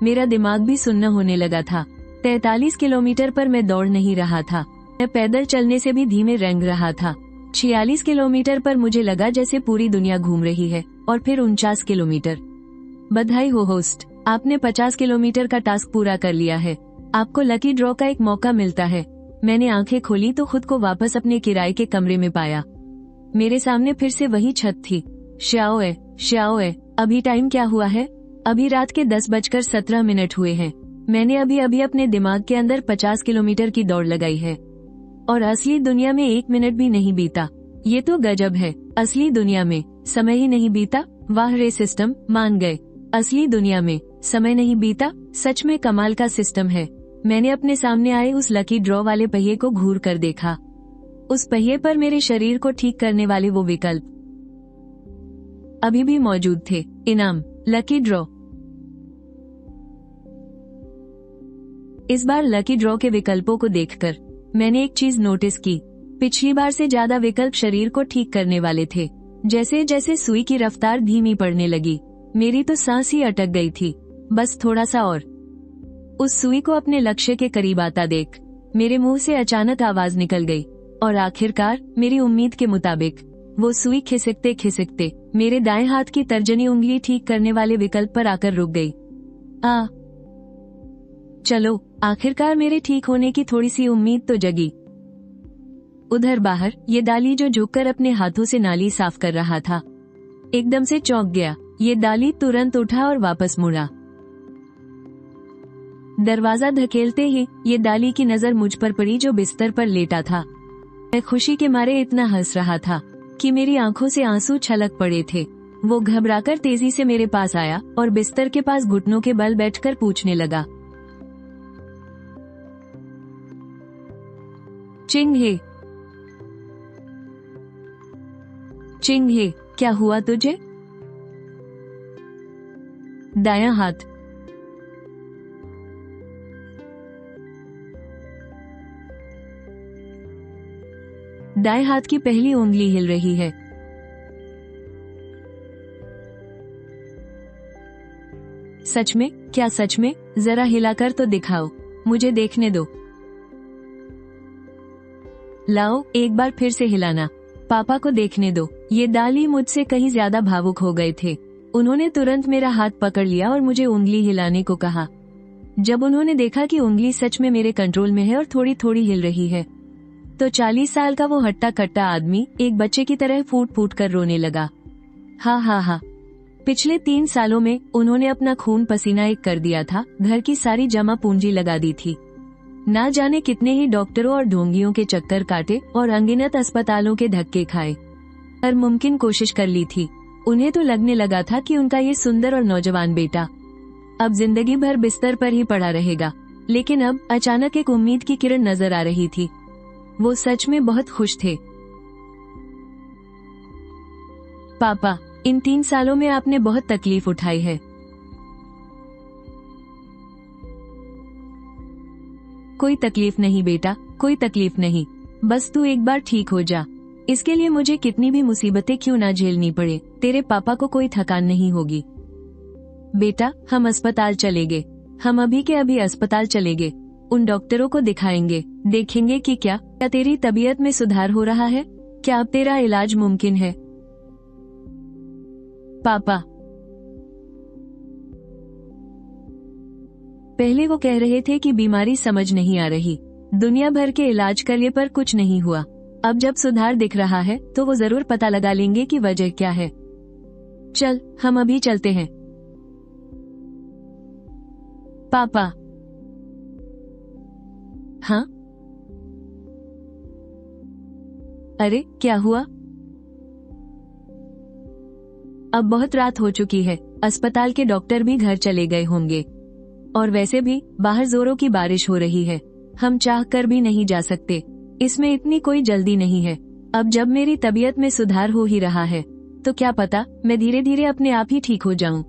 मेरा दिमाग भी सुन्न होने लगा था। 43 किलोमीटर पर मैं दौड़ नहीं रहा था, मैं पैदल चलने से भी धीमे रेंग रहा था। 46 किलोमीटर पर मुझे लगा जैसे पूरी दुनिया घूम रही है। और फिर 49 किलोमीटर। बधाई हो होस्ट, आपने 50 किलोमीटर का टास्क पूरा कर लिया है। आपको लकी ड्रॉ का एक मौका मिलता है। मैंने आंखें खोली तो खुद को वापस अपने किराए के कमरे में पाया। मेरे सामने फिर से वही छत थी। श्याओए, अभी टाइम क्या हुआ है? अभी रात के 10:17 हुए हैं। मैंने अभी अपने दिमाग के अंदर 50 किलोमीटर की दौड़ लगाई है और असली दुनिया में 1 मिनट भी नहीं बीता। ये तो गजब है। असली दुनिया में समय ही नहीं बीता। वाह रे सिस्टम, मान गए। असली दुनिया में समय नहीं बीता, सच में कमाल का सिस्टम है। मैंने अपने सामने आए उस लकी ड्रॉ वाले पहिए को घूर कर देखा। उस पहिए पर मेरे शरीर को ठीक करने वाले वो विकल्प अभी भी मौजूद थे। इनाम, लकी ड्रॉ। इस बार लकी ड्रॉ के विकल्पों को देखकर मैंने एक चीज नोटिस की। पिछली बार से ज्यादा विकल्प शरीर को ठीक करने वाले थे। जैसे जैसे सुई की रफ्तार धीमी पड़ने लगी, मेरी तो सांस ही अटक गई थी। बस थोड़ा सा और। उस सुई को अपने लक्ष्य के करीब आता देख मेरे मुंह से अचानक आवाज निकल गई और आखिरकार मेरी उम्मीद के मुताबिक वो सुई खिसकते खिसकते मेरे दाएं हाथ की तर्जनी उंगली ठीक करने वाले विकल्प पर आकर रुक गई। चलो, आखिरकार मेरे ठीक होने की थोड़ी सी उम्मीद तो जगी। उधर बाहर ये दाली जो झुककर अपने हाथों से नाली साफ कर रहा था, एकदम से चौंक गया। ये दाली तुरंत उठा और वापस मुड़ा। दरवाजा धकेलते ही ये दाली की नजर मुझ पर पड़ी जो बिस्तर पर लेटा था। मैं खुशी के मारे इतना हंस रहा था कि मेरी आंखों से आंसू छलक पड़े थे। वो घबराकर तेजी से मेरे पास आया और बिस्तर के पास घुटनों के बल बैठकर पूछने लगा, चिंगहे, क्या हुआ तुझे? दायां हाथ। दाएं हाथ की पहली उंगली हिल रही है। सच में? क्या सच में? जरा हिलाकर तो दिखाओ, मुझे देखने दो। लाओ, एक बार फिर से हिलाना, पापा को देखने दो। ये दाली मुझसे कहीं ज्यादा भावुक हो गए थे। उन्होंने तुरंत मेरा हाथ पकड़ लिया और मुझे उंगली हिलाने को कहा। जब उन्होंने देखा कि उंगली सच में मेरे कंट्रोल में है और थोड़ी थोड़ी हिल रही है, तो 40 साल का वो हट्टा कट्टा आदमी एक बच्चे की तरह फूट फूट कर रोने लगा। हा। पिछले 3 सालों में उन्होंने अपना खून पसीना एक कर दिया था, घर की सारी जमा पूंजी लगा दी थी। ना जाने कितने ही डॉक्टरों और ढोंगियों के चक्कर काटे और अनगिनत अस्पतालों के धक्के खाए। हर मुमकिन कोशिश कर ली थी। उन्हें तो लगने लगा था कि उनका ये सुंदर और नौजवान बेटा अब जिंदगी भर बिस्तर पर ही पड़ा रहेगा, लेकिन अब अचानक एक उम्मीद की किरण नजर आ रही थी। वो सच में बहुत खुश थे। पापा, इन 3 सालों में आपने बहुत तकलीफ उठाई है। कोई तकलीफ नहीं बेटा, कोई तकलीफ नहीं। बस तू एक बार ठीक हो जा। इसके लिए मुझे कितनी भी मुसीबतें क्यों ना झेलनी पड़े, तेरे पापा को कोई थकान नहीं होगी। बेटा, हम अस्पताल चलेंगे। हम अभी के अभी अस्पताल चलेंगे। उन डॉक्टरों को दिखाएंगे, देखेंगे कि क्या तेरी तबीयत में सुधार हो रहा है, क्या अब तेरा इलाज मुमकिन है। पापा, पहले वो कह रहे थे कि बीमारी समझ नहीं आ रही, दुनिया भर के इलाज करने पर कुछ नहीं हुआ। अब जब सुधार दिख रहा है तो वो जरूर पता लगा लेंगे कि वजह क्या है। चल, हम अभी चलते हैं। पापा। हाँ? अरे, क्या हुआ? अब बहुत रात हो चुकी है, अस्पताल के डॉक्टर भी घर चले गए होंगे। और वैसे भी बाहर जोरों की बारिश हो रही है, हम चाह कर भी नहीं जा सकते। इसमें इतनी कोई जल्दी नहीं है। अब जब मेरी तबीयत में सुधार हो ही रहा है, तो क्या पता मैं धीरे धीरे अपने आप ही ठीक हो जाऊं।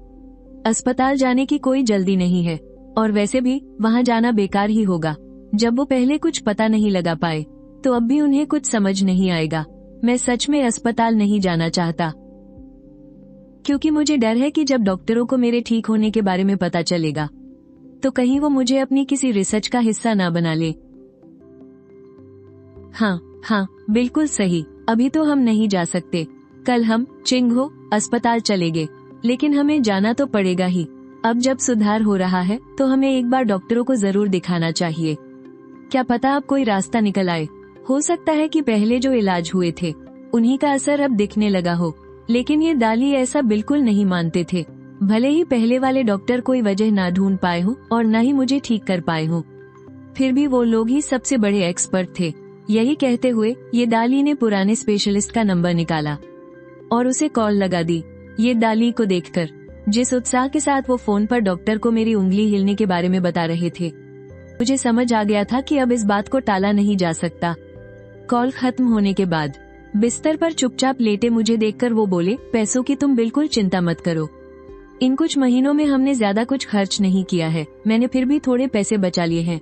अस्पताल जाने की कोई जल्दी नहीं है, और वैसे भी वहां जाना बेकार ही होगा। जब वो पहले कुछ पता नहीं लगा पाए, तो अब भी उन्हें कुछ समझ नहीं आएगा। मैं सच में अस्पताल नहीं जाना चाहता, क्योंकि मुझे डर है कि जब डॉक्टरों को मेरे ठीक होने के बारे में पता चलेगा, तो कहीं वो मुझे अपनी किसी रिसर्च का हिस्सा ना बना ले। हाँ, बिल्कुल सही। अभी तो हम नहीं जा सकते। कल हम चिंगहो अस्पताल चलेंगे, लेकिन हमें जाना तो पड़ेगा ही। अब जब सुधार हो रहा है तो हमें एक बार डॉक्टरों को जरूर दिखाना चाहिए। क्या पता अब कोई रास्ता निकल आए। हो सकता है कि पहले जो इलाज हुए थे उन्हीं का असर अब दिखने लगा हो। लेकिन ये दाली ऐसा बिल्कुल नहीं मानते थे। भले ही पहले वाले डॉक्टर कोई वजह ना ढूंढ पाए हो और न ही मुझे ठीक कर पाए हो, फिर भी वो लोग ही सबसे बड़े एक्सपर्ट थे। यही कहते हुए ये दाली ने पुराने स्पेशलिस्ट का नंबर निकाला और उसे कॉल लगा दी। ये दाली को देखकर जिस उत्साह के साथ वो फोन पर डॉक्टर को मेरी उंगली हिलने के बारे में बता रहे थे, मुझे समझ आ गया था कि अब इस बात को टाला नहीं जा सकता। कॉल खत्म होने के बाद बिस्तर पर चुपचाप लेटे मुझे देखकर वो बोले, पैसों की तुम बिल्कुल चिंता मत करो। इन कुछ महीनों में हमने ज्यादा कुछ खर्च नहीं किया है, मैंने फिर भी थोड़े पैसे बचा लिए हैं।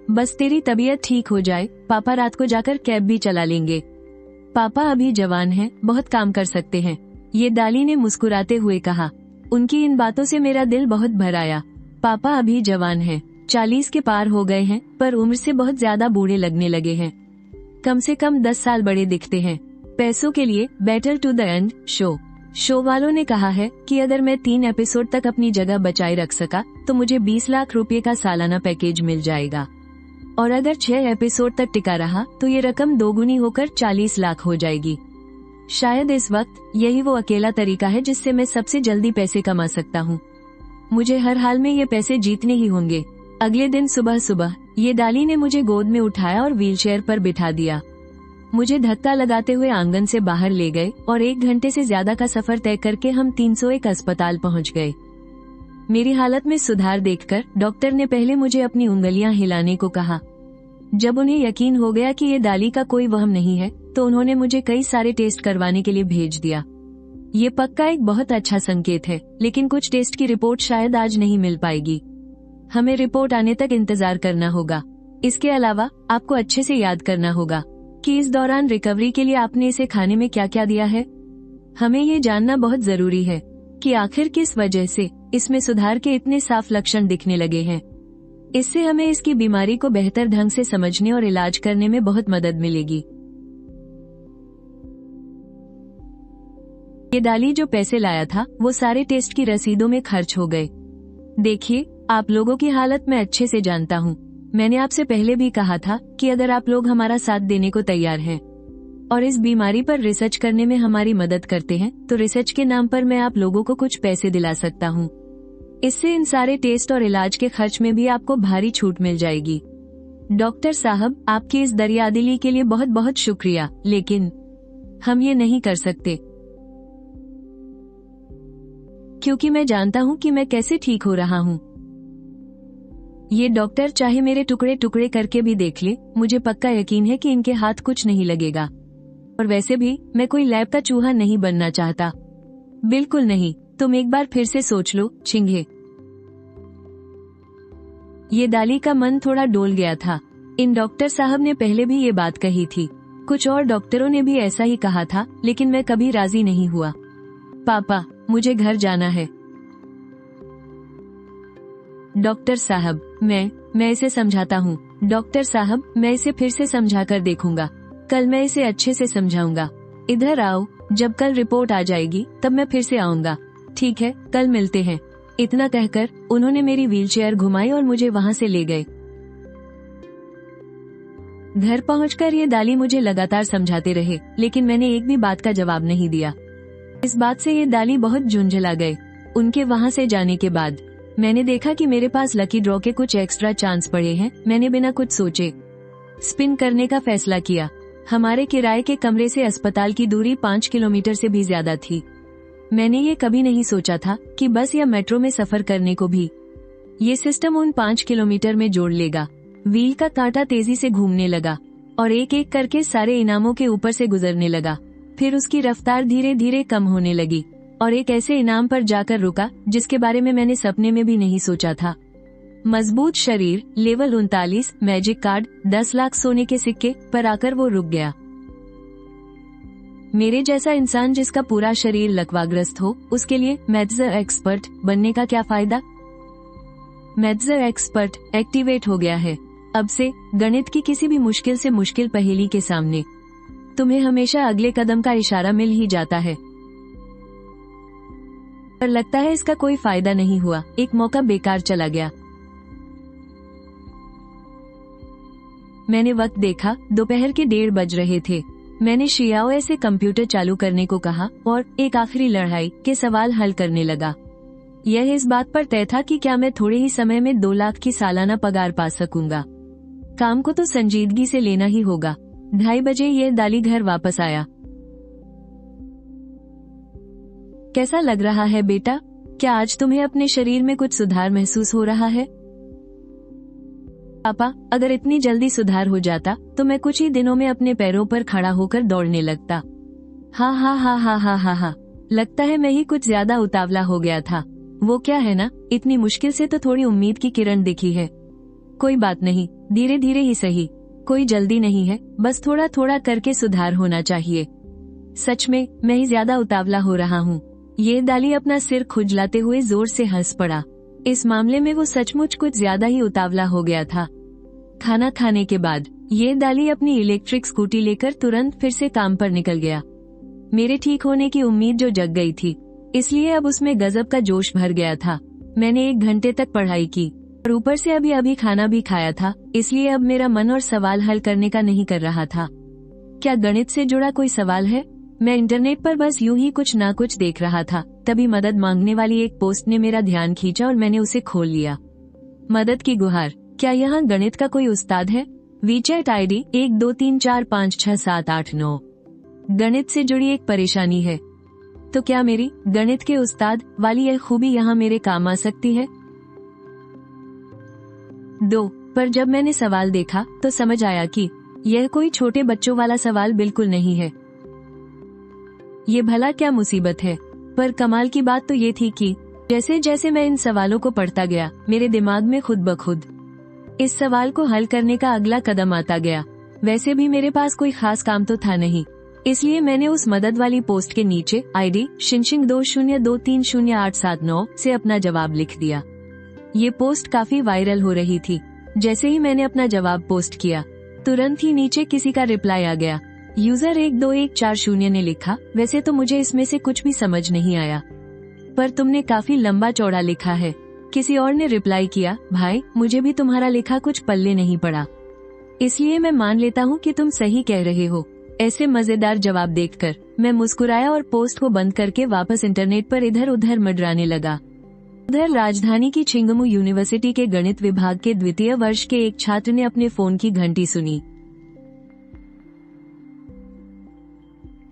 बस तेरी तबीयत ठीक हो जाए, पापा रात को जाकर कैब भी चला लेंगे। पापा अभी जवान हैं, बहुत काम कर सकते हैं, ये दाली ने मुस्कुराते हुए कहा। उनकी इन बातों से मेरा दिल बहुत भर आया। पापा अभी जवान हैं, 40 के पार हो गए हैं, पर उम्र से बहुत ज्यादा बूढ़े लगने लगे हैं। कम से कम 10 साल बड़े दिखते हैं। पैसों के लिए better to the end show वालों ने कहा है कि अगर मैं 3 एपिसोड तक अपनी जगह बचाए रख सका तो मुझे 20 लाख रुपए का सालाना पैकेज मिल जाएगा, और अगर 6 एपिसोड तक टिका रहा तो ये रकम दोगुनी होकर 40 लाख हो जाएगी। शायद इस वक्त यही वो अकेला तरीका है जिससे मैं सबसे जल्दी पैसे कमा सकता हूँ। मुझे हर हाल में ये पैसे जीतने ही होंगे। अगले दिन सुबह सुबह ये दाली ने मुझे गोद में उठाया और व्हीलचेयर पर बिठा दिया। मुझे धक्का लगाते हुए आंगन से बाहर ले गए और 1 घंटे से ज्यादा का सफर तय करके हम 301 अस्पताल पहुँच गए। मेरी हालत में सुधार देखकर डॉक्टर ने पहले मुझे अपनी उंगलियां हिलाने को कहा। जब उन्हें यकीन हो गया कि ये दाली का कोई वहम नहीं है, तो उन्होंने मुझे कई सारे टेस्ट करवाने के लिए भेज दिया। ये पक्का एक बहुत अच्छा संकेत है, लेकिन कुछ टेस्ट की रिपोर्ट शायद आज नहीं मिल पाएगी। हमें रिपोर्ट आने तक इंतजार करना होगा। इसके अलावा आपको अच्छे से याद करना होगा कि इस दौरान रिकवरी के लिए आपने इसे खाने में क्या क्या दिया है। हमें ये जानना बहुत जरूरी है कि आखिर किस वजह से इसमें सुधार के इतने साफ लक्षण दिखने लगे हैं। इससे हमें इसकी बीमारी को बेहतर ढंग से समझने और इलाज करने में बहुत मदद मिलेगी। ये डाली जो पैसे लाया था वो सारे टेस्ट की रसीदों में खर्च हो गए। देखिए, आप लोगों की हालत मैं अच्छे से जानता हूँ। मैंने आपसे पहले भी कहा था कि अगर आप लोग हमारा साथ देने को तैयार हैं और इस बीमारी पर रिसर्च करने में हमारी मदद करते हैं तो रिसर्च के नाम पर मैं आप लोगों को कुछ पैसे दिला सकता हूँ। इससे इन सारे टेस्ट और इलाज के खर्च में भी आपको भारी छूट मिल जाएगी। डॉक्टर साहब, आपकी इस दरियादिली के लिए बहुत बहुत शुक्रिया, लेकिन हम ये नहीं कर सकते क्योंकि मैं जानता हूँ कि मैं कैसे ठीक हो रहा हूँ। ये डॉक्टर चाहे मेरे टुकड़े टुकड़े करके भी देख ले, मुझे पक्का यकीन है कि इनके हाथ कुछ नहीं लगेगा। और वैसे भी मैं कोई लैब का चूहा नहीं बनना चाहता, बिल्कुल नहीं। तुम एक बार फिर से सोच लो, छिंगे। ये डाली का मन थोड़ा डोल गया था। इन डॉक्टर साहब ने पहले भी ये बात कही थी, कुछ और डॉक्टरों ने भी ऐसा ही कहा था, लेकिन मैं कभी राजी नहीं हुआ। पापा, मुझे घर जाना है। डॉक्टर साहब, मैं इसे समझाता हूँ। डॉक्टर साहब, मैं इसे फिर से समझा कर देखूंगा। कल मैं इसे अच्छे से समझाऊंगा। इधर आओ, जब कल रिपोर्ट आ जाएगी तब मैं फिर से आऊंगा। ठीक है, कल मिलते हैं। इतना कहकर उन्होंने मेरी व्हीलचेयर घुमाई और मुझे वहाँ से ले गए। घर पहुंचकर ये दाली मुझे लगातार समझाते रहे, लेकिन मैंने एक भी बात का जवाब नहीं दिया। इस बात से ये दाली बहुत झुंझला गए। उनके वहाँ से जाने के बाद मैंने देखा कि मेरे पास लकी ड्रॉ के कुछ एक्स्ट्रा चांस पड़े हैं। मैंने बिना कुछ सोचे स्पिन करने का फैसला किया। हमारे किराए के कमरे से अस्पताल की दूरी 5 किलोमीटर से भी ज्यादा थी। मैंने ये कभी नहीं सोचा था कि बस या मेट्रो में सफर करने को भी ये सिस्टम उन 5 किलोमीटर में जोड़ लेगा। व्हील का कांटा तेजी से घूमने लगा और एक एक करके सारे इनामों के ऊपर से गुजरने लगा। फिर उसकी रफ्तार धीरे धीरे कम होने लगी और एक ऐसे इनाम पर जाकर रुका जिसके बारे में मैंने सपने में भी नहीं सोचा था। मजबूत शरीर, लेवल 39, मैजिक कार्ड, 10 लाख सोने के सिक्के पर आकर वो रुक गया। मेरे जैसा इंसान जिसका पूरा शरीर लकवाग्रस्त हो, उसके लिए मैथ्स एक्सपर्ट बनने का क्या फायदा। मैथ्स एक्सपर्ट एक्टिवेट हो गया है। अब से गणित की किसी भी मुश्किल से मुश्किल पहेली के सामने तुम्हें हमेशा अगले कदम का इशारा मिल ही जाता है। पर लगता है इसका कोई फायदा नहीं हुआ। एक मौका बेकार चला गया। मैंने वक्त देखा, दोपहर के 1:30 बज रहे थे। मैंने शियाओ से कंप्यूटर चालू करने को कहा और एक आखिरी लड़ाई के सवाल हल करने लगा। यह इस बात पर तय था कि क्या मैं थोड़े ही समय में 2 लाख की सालाना पगार पा सकूंगा। काम को तो संजीदगी से लेना ही होगा। 2:30 बजे यह दाली घर वापस आया। कैसा लग रहा है बेटा? क्या आज तुम्हें अपने शरीर में कुछ सुधार महसूस हो रहा है? पापा, अगर इतनी जल्दी सुधार हो जाता तो मैं कुछ ही दिनों में अपने पैरों पर खड़ा होकर दौड़ने लगता। हा हा हा हा हा हा हा। लगता है मैं ही कुछ ज्यादा उतावला हो गया था। वो क्या है ना, इतनी मुश्किल से तो थोड़ी उम्मीद की किरण दिखी है। कोई बात नहीं, धीरे धीरे ही सही। कोई जल्दी नहीं है, बस थोड़ा थोड़ा करके सुधार होना चाहिए। सच में मैं ही ज्यादा उतावला हो रहा हूँ। ये दाली अपना सिर खुजलाते हुए जोर से हंस पड़ा। इस मामले में वो सचमुच कुछ ज्यादा ही उतावला हो गया था। खाना खाने के बाद ये दाली अपनी इलेक्ट्रिक स्कूटी लेकर तुरंत फिर से काम पर निकल गया। मेरे ठीक होने की उम्मीद जो जग गई थी, इसलिए अब उसमें गजब का जोश भर गया था। मैंने 1 घंटे तक पढ़ाई की और ऊपर से अभी खाना भी खाया था, इसलिए अब मेरा मन और सवाल हल करने का नहीं कर रहा था। क्या गणित से जुड़ा कोई सवाल है? मैं इंटरनेट पर बस यूं ही कुछ ना कुछ देख रहा था, तभी मदद मांगने वाली एक पोस्ट ने मेरा ध्यान खींचा और मैंने उसे खोल लिया। मदद की गुहार। क्या यहाँ गणित का कोई उस्ताद है? WeChat ID 1234566789। गणित से जुड़ी एक परेशानी है। तो क्या मेरी गणित के उस्ताद वाली यह खूबी यहाँ मेरे काम आ सकती है? 2 पर जब मैंने सवाल देखा तो समझ आया कि यह कोई छोटे बच्चों वाला सवाल बिल्कुल नहीं है। ये भला क्या मुसीबत है? पर कमाल की बात तो ये थी कि जैसे जैसे मैं इन सवालों को पढ़ता गया, मेरे दिमाग में खुद ब खुद इस सवाल को हल करने का अगला कदम आता गया। वैसे भी मेरे पास कोई खास काम तो था नहीं, इसलिए मैंने उस मदद वाली पोस्ट के नीचे आईडी शिनशिंग 20230879 से अपना जवाब लिख दिया। ये पोस्ट काफी वायरल हो रही थी। जैसे ही मैंने अपना जवाब पोस्ट किया, तुरंत ही नीचे किसी का रिप्लाई आ गया। यूजर 121440 ने लिखा, वैसे तो मुझे इसमें से कुछ भी समझ नहीं आया, पर तुमने काफी लंबा चौड़ा लिखा है। किसी और ने रिप्लाई किया, भाई मुझे भी तुम्हारा लिखा कुछ पल्ले नहीं पड़ा, इसलिए मैं मान लेता हूँ कि तुम सही कह रहे हो। ऐसे मजेदार जवाब देखकर मैं मुस्कुराया और पोस्ट को बंद करके वापस इंटरनेट पर इधर उधर मंडराने लगा। उधर राजधानी की छिंगमू यूनिवर्सिटी के गणित विभाग के द्वितीय वर्ष के एक छात्र ने अपने फोन की घंटी सुनी।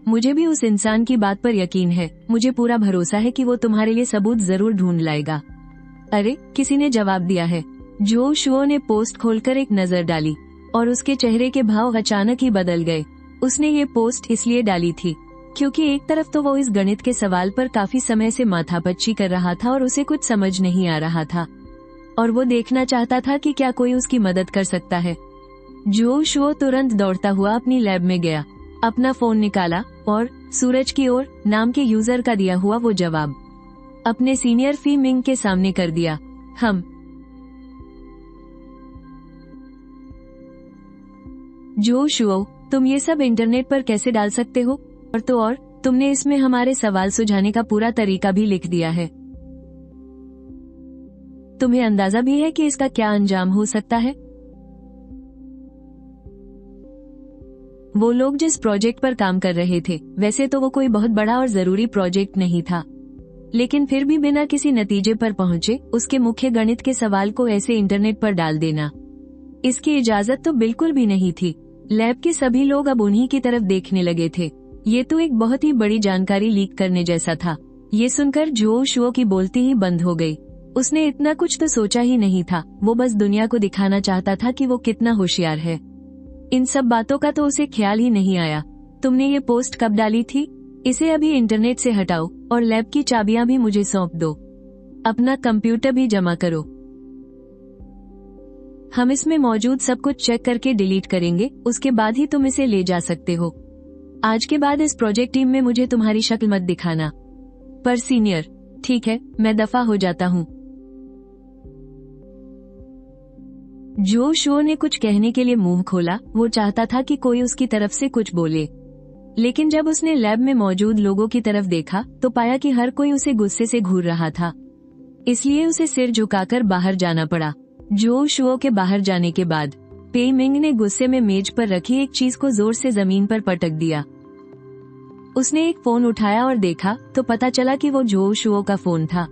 मुझे भी उस इंसान की बात पर यकीन है, मुझे पूरा भरोसा है कि वो तुम्हारे लिए सबूत जरूर ढूंढ लाएगा। अरे, किसी ने जवाब दिया है। जो शुओ ने पोस्ट खोलकर एक नजर डाली और उसके चेहरे के भाव अचानक ही बदल गए। उसने ये पोस्ट इसलिए डाली थी क्योंकि एक तरफ तो वो इस गणित के सवाल पर काफी समय से माथापच्ची कर रहा था और उसे कुछ समझ नहीं आ रहा था, और वो देखना चाहता था कि क्या कोई उसकी मदद कर सकता है। जो शुओ तुरंत दौड़ता हुआ अपनी लैब में गया, अपना फोन निकाला और सूरज की ओर नाम के यूजर का दिया हुआ वो जवाब अपने सीनियर फी मिंग के सामने कर दिया। जो शुओ, तुम ये सब इंटरनेट पर कैसे डाल सकते हो? और तुमने इसमें हमारे सवाल सुझाने का पूरा तरीका भी लिख दिया है। तुम्हें अंदाजा भी है कि इसका क्या अंजाम हो सकता है? वो लोग जिस प्रोजेक्ट पर काम कर रहे थे, वैसे तो वो कोई बहुत बड़ा और जरूरी प्रोजेक्ट नहीं था, लेकिन फिर भी बिना किसी नतीजे पर पहुंचे उसके मुख्य गणित के सवाल को ऐसे इंटरनेट पर डाल देना, इसकी इजाजत तो बिल्कुल भी नहीं थी। लैब के सभी लोग अब उन्हीं की तरफ देखने लगे थे। ये तो एक बहुत ही बड़ी जानकारी लीक करने जैसा था। ये सुनकर जो शुओ की बोलती ही बंद हो गई। उसने इतना कुछ तो सोचा ही नहीं था, वो बस दुनिया को दिखाना चाहता था कि वो कितना होशियार है। इन सब बातों का तो उसे ख्याल ही नहीं आया। तुमने ये पोस्ट कब डाली थी? इसे अभी इंटरनेट से हटाओ और लैब की चाबियां भी मुझे सौंप दो। अपना कंप्यूटर भी जमा करो। हम इसमें मौजूद सब कुछ चेक करके डिलीट करेंगे, उसके बाद ही तुम इसे ले जा सकते हो। आज के बाद इस प्रोजेक्ट टीम में मुझे तुम्हारी शक्ल मत दिखाना। पर सीनियर, ठीक है, मैं दफा हो जाता हूँ। जो शुओ ने कुछ कहने के लिए मुंह खोला। वो चाहता था कि कोई उसकी तरफ से कुछ बोले, लेकिन जब उसने लैब में मौजूद लोगों की तरफ देखा तो पाया कि हर कोई उसे गुस्से से घूर रहा था, इसलिए उसे सिर झुकाकर बाहर जाना पड़ा। जो शुओ के बाहर जाने के बाद पेई मिंग ने गुस्से में मेज पर रखी एक चीज को जोर से जमीन पर पटक दिया। उसने एक फोन उठाया और देखा तो पता चला कि वो जो शुओ का फोन था।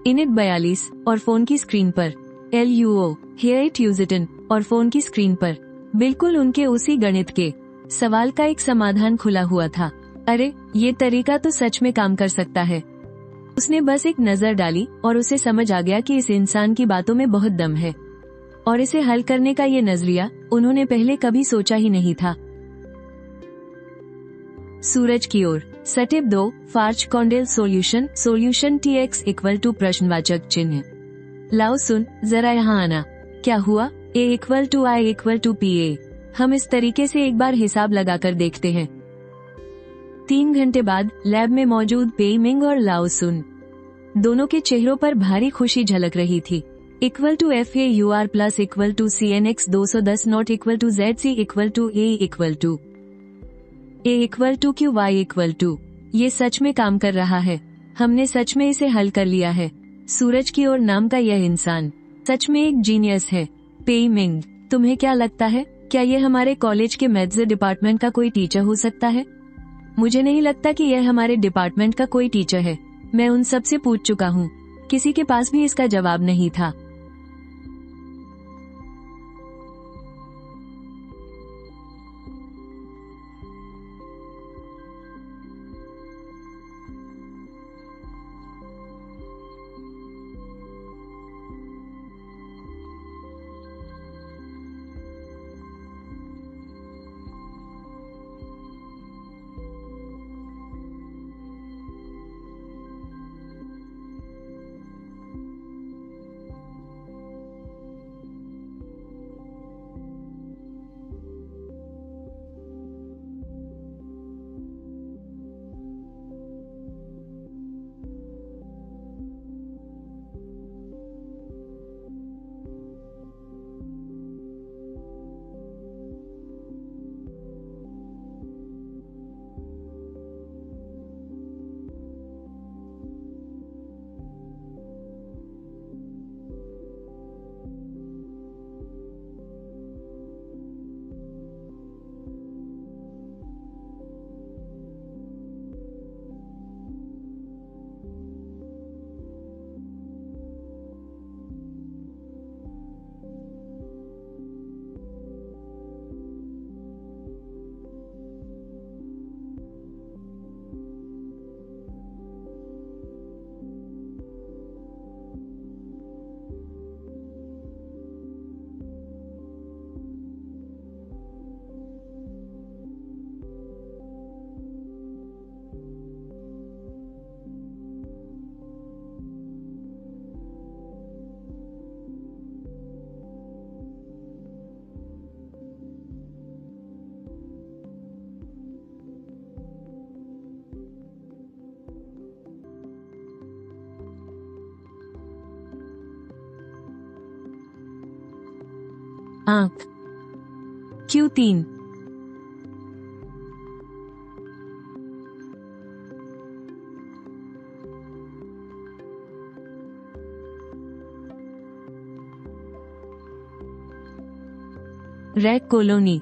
इनिट 42 और फोन की स्क्रीन पर LUO हेयर ट्यूजिटन और फोन की स्क्रीन पर बिल्कुल उनके उसी गणित के सवाल का एक समाधान खुला हुआ था। अरे, ये तरीका तो सच में काम कर सकता है। उसने बस एक नजर डाली और उसे समझ आ गया कि इस इंसान की बातों में बहुत दम है, और इसे हल करने का ये नजरिया उन्होंने पहले कभी सोचा ही नहीं था। सूरज की ओर स्टेप 2 फार्च कॉन्डेल solution solution TX equal to प्रश्नवाचक चिन्ह। लाओ सुन, जरा यहाँ आना। क्या हुआ? A equal to I equal to PA। हम इस तरीके से एक बार हिसाब लगाकर देखते हैं। 3 घंटे बाद लैब में मौजूद पेई मिंग और लाओ सुन दोनों के चेहरों पर भारी खुशी झलक रही थी। Equal to FAUR plus equal to CNX 210 not equal to ZC equal to A equal to A equal to QY equal to. ये सच में काम कर रहा है। हमने सच में इसे हल कर लिया है। सूरज की ओर नाम का यह इंसान सच में एक जीनियस है। पेई मिंग, तुम्हें क्या लगता है, क्या ये हमारे कॉलेज के मैथ्स डिपार्टमेंट का कोई टीचर हो सकता है? मुझे नहीं लगता कि यह हमारे डिपार्टमेंट का कोई टीचर है। मैं उन सब से पूछ चुका हूँ, किसी के पास भी इसका जवाब नहीं था। आंख। Q3 rack colony.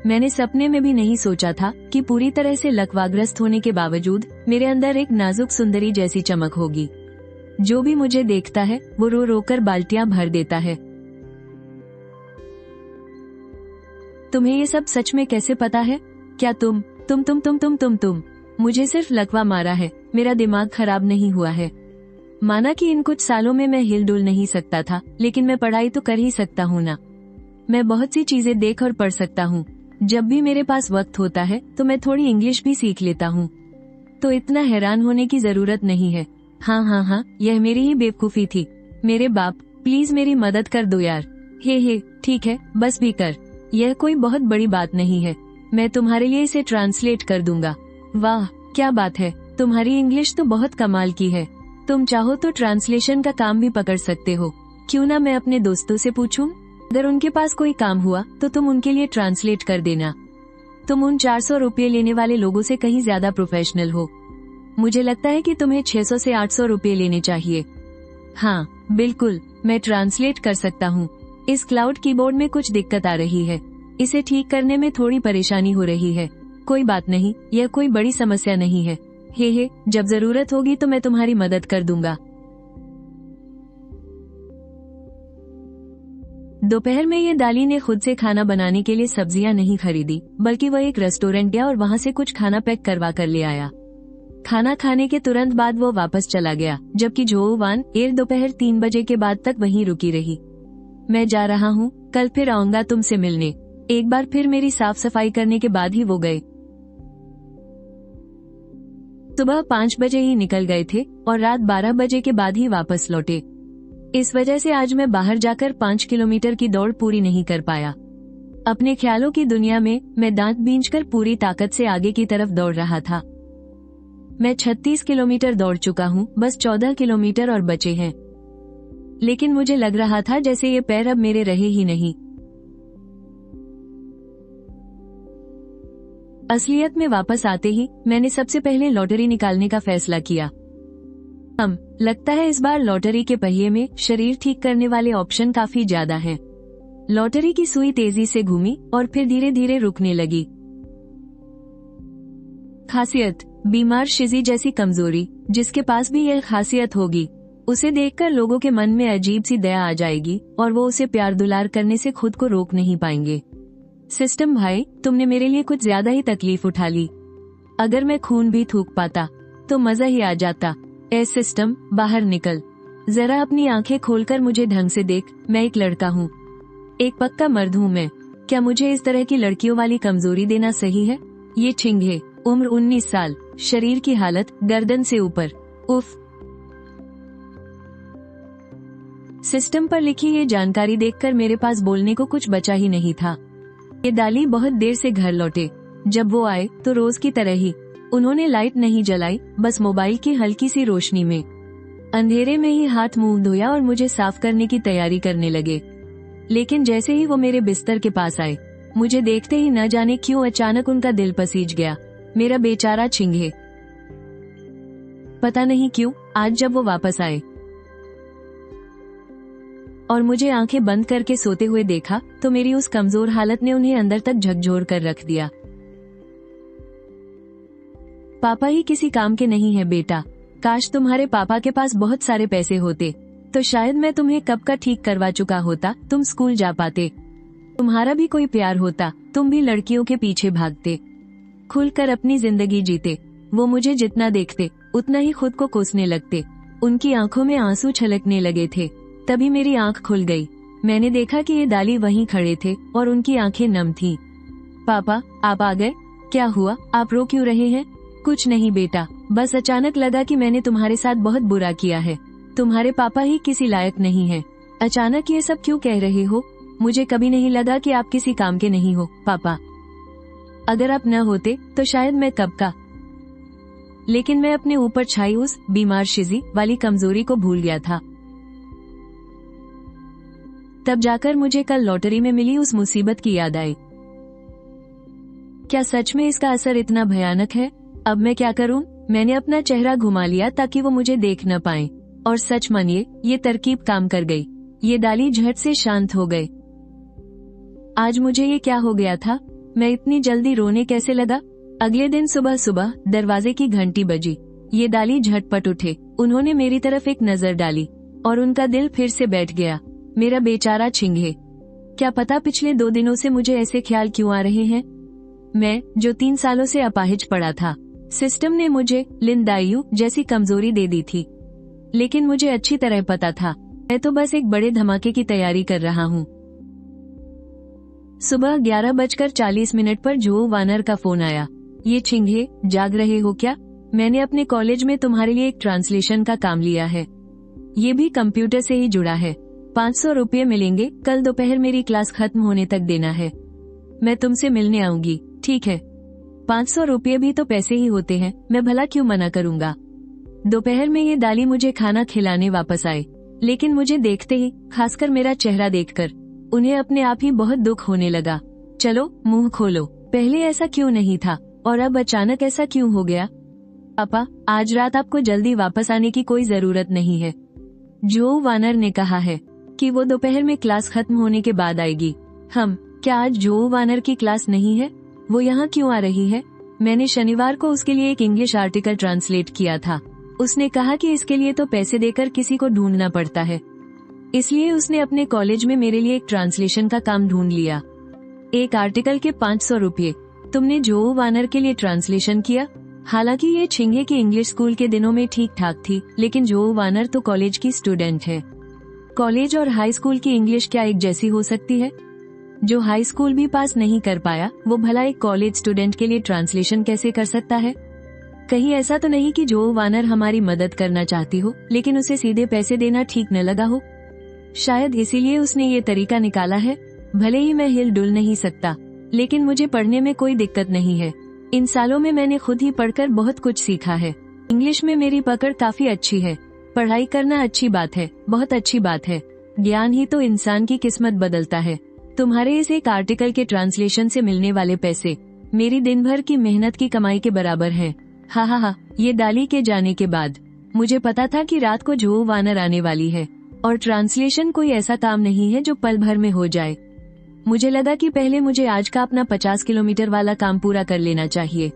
मैंने सपने में भी नहीं सोचा था कि पूरी तरह से लकवाग्रस्त होने के बावजूद मेरे अंदर एक नाजुक सुंदरी जैसी चमक होगी। जो भी मुझे देखता है वो रो रो कर बाल्टियां भर देता है। तुम्हें ये सब सच में कैसे पता है? क्या तुम मुझे सिर्फ लकवा मारा है, मेरा दिमाग खराब नहीं हुआ है। माना कि इन कुछ सालों में मैं हिल डुल नहीं सकता था, लेकिन मैं पढ़ाई तो कर ही सकता हूँ ना। मैं बहुत सी चीजें देख और पढ़ सकता हूँ। जब भी मेरे पास वक्त होता है तो मैं थोड़ी इंग्लिश भी सीख लेता हूँ। तो इतना हैरान होने की जरूरत नहीं है। हाँ, यह मेरी ही बेवकूफी थी। मेरे बाप, प्लीज मेरी मदद कर दो यार। हे, ठीक है, बस भी कर। यह कोई बहुत बड़ी बात नहीं है, मैं तुम्हारे लिए इसे ट्रांसलेट कर दूंगा। वाह, क्या बात है, तुम्हारी इंग्लिश तो बहुत कमाल की है। तुम चाहो तो ट्रांसलेशन का काम भी पकड़ सकते हो। क्यों ना मैं अपने दोस्तों से पूछूं? अगर उनके पास कोई काम हुआ तो तुम उनके लिए ट्रांसलेट कर देना। तुम उन 400 रुपये लेने वाले लोगों से कहीं ज्यादा प्रोफेशनल हो। मुझे लगता है कि तुम्हें 600 से 800 रुपये लेने चाहिए। हाँ, बिल्कुल, मैं ट्रांसलेट कर सकता हूँ। इस क्लाउड कीबोर्ड में कुछ दिक्कत आ रही है, इसे ठीक करने में थोड़ी परेशानी हो रही है। कोई बात नहीं, यह कोई बड़ी समस्या नहीं है। हे, जब जरूरत होगी तो मैं तुम्हारी मदद कर दूंगा। दोपहर में ये दाली ने खुद से खाना बनाने के लिए सब्जियां नहीं खरीदी, बल्कि वह एक रेस्टोरेंट गया और वहां से कुछ खाना पैक करवा कर ले आया। खाना खाने के तुरंत बाद वो वापस चला गया, जबकि जोवान एर दोपहर 3 बजे के बाद तक वहीं रुकी रही। मैं जा रहा हूँ, कल फिर आऊंगा तुमसे मिलने। एक बार फिर मेरी साफ सफाई करने के बाद ही वो गए। सुबह 5 बजे ही निकल गए थे और रात 12 बजे के बाद ही वापस लौटे। इस वजह से आज मैं बाहर जाकर 5 किलोमीटर की दौड़ पूरी नहीं कर पाया। अपने ख्यालों की दुनिया में मैं दांत बींचकर पूरी ताकत से आगे की तरफ दौड़ रहा था। मैं 36 किलोमीटर दौड़ चुका हूँ, बस 14 किलोमीटर और बचे हैं। लेकिन मुझे लग रहा था जैसे ये पैर अब मेरे रहे ही नहीं। असलियत में वापस आते ही मैंने सबसे पहले लॉटरी निकालने का फैसला किया। लगता है इस बार लॉटरी के पहिए में शरीर ठीक करने वाले ऑप्शन काफी ज्यादा हैं। लॉटरी की सुई तेजी से घूमी और फिर धीरे धीरे रुकने लगी। खासियत, बीमार शिजी जैसी कमजोरी, जिसके पास भी यह खासियत होगी, उसे देखकर लोगों के मन में अजीब सी दया आ जाएगी और वो उसे प्यार दुलार करने से खुद को रोक नहीं पाएंगे। सिस्टम भाई, तुमने मेरे लिए कुछ ज्यादा ही तकलीफ उठा ली। अगर मैं खून भी थूक पाता तो मजा ही आ जाता। ए सिस्टम, बाहर निकल। जरा अपनी आंखें खोलकर मुझे ढंग से देख। मैं एक लड़का हूँ, एक पक्का मर्द हूँ मैं। क्या मुझे इस तरह की लड़कियों वाली कमजोरी देना सही है? ये छिंगे, उम्र 19 साल, शरीर की हालत गर्दन से ऊपर। उफ। सिस्टम पर लिखी ये जानकारी देखकर मेरे पास बोलने को कुछ बचा ही नहीं था। ये दाली बहुत देर से घर लौटे। जब वो आए तो रोज की तरह ही उन्होंने लाइट नहीं जलाई, बस मोबाइल की हल्की सी रोशनी में अंधेरे में ही हाथ मुंह धोया और मुझे साफ करने की तैयारी करने लगे। लेकिन जैसे ही वो मेरे बिस्तर के पास आए, मुझे देखते ही न जाने क्यों अचानक उनका दिल पसीज गया। मेरा बेचारा छिंगे। पता नहीं क्यों आज जब वो वापस आए और मुझे आंखें बंद करके सोते हुए देखा तो मेरी उस कमजोर हालत ने उन्हें अंदर तक झकझोर कर रख दिया। पापा ही किसी काम के नहीं है बेटा। काश तुम्हारे पापा के पास बहुत सारे पैसे होते तो शायद मैं तुम्हें कब का ठीक करवा चुका होता। तुम स्कूल जा पाते, तुम्हारा भी कोई प्यार होता, तुम भी लड़कियों के पीछे भागते, खुलकर अपनी जिंदगी जीते। वो मुझे जितना देखते उतना ही खुद को कोसने लगते। उनकी आंखों में आंसू छलकने लगे थे। तभी मेरी आंख खुल गई। मैंने देखा कि ये दाली वहीं खड़े थे और उनकी आंखें नम थीं। पापा, आप आ गए? क्या हुआ, आप रो क्यों रहे हैं? कुछ नहीं बेटा, बस अचानक लगा कि मैंने तुम्हारे साथ बहुत बुरा किया है। तुम्हारे पापा ही किसी लायक नहीं है। अचानक ये सब क्यों कह रहे हो? मुझे कभी नहीं लगा कि आप किसी काम के नहीं हो पापा। अगर आप न होते तो शायद मैं कब का। लेकिन मैं अपने ऊपर छाई उस बीमार शिजी वाली कमजोरी को भूल गया था। तब जाकर मुझे कल लॉटरी में मिली उस मुसीबत की याद आई। क्या सच में इसका असर इतना भयानक है? अब मैं क्या करूं? मैंने अपना चेहरा घुमा लिया ताकि वो मुझे देख न पाए, और सच मानिए ये तरकीब काम कर गई। ये डाली झट से शांत हो गए। आज मुझे ये क्या हो गया था? मैं इतनी जल्दी रोने कैसे लगा? अगले दिन सुबह सुबह दरवाजे की घंटी बजी। ये डाली झटपट उठे। उन्होंने मेरी तरफ एक नजर डाली और उनका दिल फिर से बैठ गया। मेरा बेचारा छिंगे, क्या पता पिछले 2 दिनों से मुझे ऐसे ख्याल क्यों आ रहे हैं। मैं जो 3 सालों से अपाहिज पड़ा था, सिस्टम ने मुझे लिंदायु जैसी कमजोरी दे दी थी। लेकिन मुझे अच्छी तरह पता था मैं तो बस एक बड़े धमाके की तैयारी कर रहा हूँ। सुबह 11:40 पर जो वानर का फोन आया। ये छिंगे, जाग रहे हो क्या? मैंने अपने कॉलेज में तुम्हारे लिए एक ट्रांसलेशन का काम लिया है। ये भी कंप्यूटर से ही जुड़ा है। 500 रुपये मिलेंगे। कल दोपहर मेरी क्लास खत्म होने तक देना है। मैं तुमसे मिलने आऊंगी, ठीक है? 500 रुपये भी तो पैसे ही होते हैं, मैं भला क्यों मना करूंगा। दोपहर में ये दाली मुझे खाना खिलाने वापस आए, लेकिन मुझे देखते ही, खासकर मेरा चेहरा देखकर, उन्हें अपने आप ही बहुत दुख होने लगा। चलो मुंह खोलो, पहले ऐसा क्यों नहीं था और अब अचानक ऐसा क्यों हो गया? पापा, आज रात आपको जल्दी वापस आने की कोई जरूरत नहीं है। जो वानर ने कहा है कि वो दोपहर में क्लास खत्म होने के बाद आएगी। क्या आज जो वानर की क्लास नहीं है? वो यहाँ क्यों आ रही है? मैंने शनिवार को उसके लिए एक इंग्लिश आर्टिकल ट्रांसलेट किया था। उसने कहा कि इसके लिए तो पैसे देकर किसी को ढूंढना पड़ता है, इसलिए उसने अपने कॉलेज में मेरे लिए एक ट्रांसलेशन का काम ढूंढ लिया। एक आर्टिकल के 500 रुपये। तुमने जो वानर के लिए ट्रांसलेशन किया? हालांकि ये छिंगे की इंग्लिश स्कूल के दिनों में ठीक ठाक थी, लेकिन जो वानर तो कॉलेज की स्टूडेंट है। कॉलेज और हाई स्कूल की इंग्लिश क्या एक जैसी हो सकती है? जो हाई स्कूल भी पास नहीं कर पाया, वो भला एक कॉलेज स्टूडेंट के लिए ट्रांसलेशन कैसे कर सकता है? कहीं ऐसा तो नहीं कि जो वानर हमारी मदद करना चाहती हो, लेकिन उसे सीधे पैसे देना ठीक न लगा हो? शायद इसीलिए उसने ये तरीका निकाला है। भले ही मैं हिल डुल नहीं सकता, लेकिन मुझे पढ़ने में कोई दिक्कत नहीं है। इन सालों में मैंने खुद ही पढ़कर बहुत कुछ सीखा है। इंग्लिश में मेरी पकड़ काफी अच्छी है। पढ़ाई करना अच्छी बात है, बहुत अच्छी बात है। ज्ञान ही तो इंसान की किस्मत बदलता है। तुम्हारे इस एक आर्टिकल के ट्रांसलेशन से मिलने वाले पैसे मेरी दिन भर की मेहनत की कमाई के बराबर हैं। हा। ये डाली के जाने के बाद मुझे पता था कि रात को जो वानर आने वाली है, और ट्रांसलेशन कोई ऐसा काम नहीं है जो पल भर में हो जाए। मुझे लगा कि पहले मुझे आज का अपना 50 किलोमीटर वाला काम पूरा कर लेना चाहिए।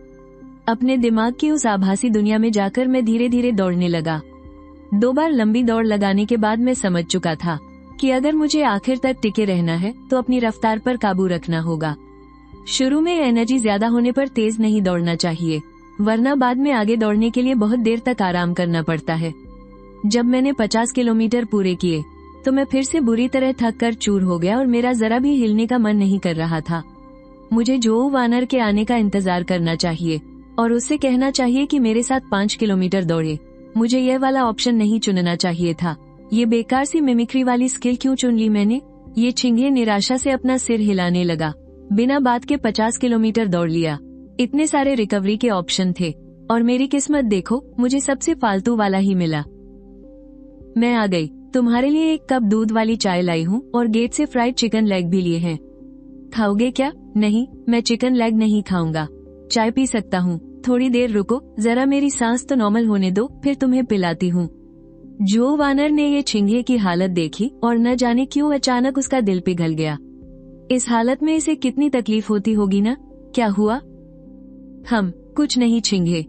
अपने दिमाग की उस आभासी दुनिया में जाकर मैं धीरे धीरे दौड़ने लगा। 2 बार लंबी दौड़ लगाने के बाद मैं समझ चुका था कि अगर मुझे आखिर तक टिके रहना है तो अपनी रफ्तार पर काबू रखना होगा। शुरू में एनर्जी ज्यादा होने पर तेज नहीं दौड़ना चाहिए, वरना बाद में आगे दौड़ने के लिए बहुत देर तक आराम करना पड़ता है। जब मैंने 50 किलोमीटर पूरे किए तो मैं फिर से बुरी तरह थक कर चूर हो गया और मेरा जरा भी हिलने का मन नहीं कर रहा था। मुझे जो वानर के आने का इंतजार करना चाहिए और उससे कहना चाहिए कि मेरे साथ 5 किलोमीटर दौड़े। मुझे यह वाला ऑप्शन नहीं चुनना चाहिए था। ये बेकार सी मिमिक्री वाली स्किल क्यों चुन ली मैंने? ये छिंगे निराशा से अपना सिर हिलाने लगा। बिना बात के 50 किलोमीटर दौड़ लिया। इतने सारे रिकवरी के ऑप्शन थे और मेरी किस्मत देखो, मुझे सबसे फालतू वाला ही मिला। मैं आ गई। तुम्हारे लिए 1 कप दूध वाली चाय लाई हूँ और गेट से फ्राइड चिकन लेग भी लिए हैं। खाओगे क्या? नहीं, मैं चिकन लेग नहीं खाऊंगा। चाय पी सकता हूँ। थोड़ी देर रुको, जरा मेरी सांस तो नॉर्मल होने दो, फिर तुम्हें पिलाती हूँ। जो वानर ने ये छिंगे की हालत देखी और न जाने क्यों अचानक उसका दिल पिघल गया। इस हालत में इसे कितनी तकलीफ होती होगी ना? क्या हुआ? कुछ नहीं छिंगे,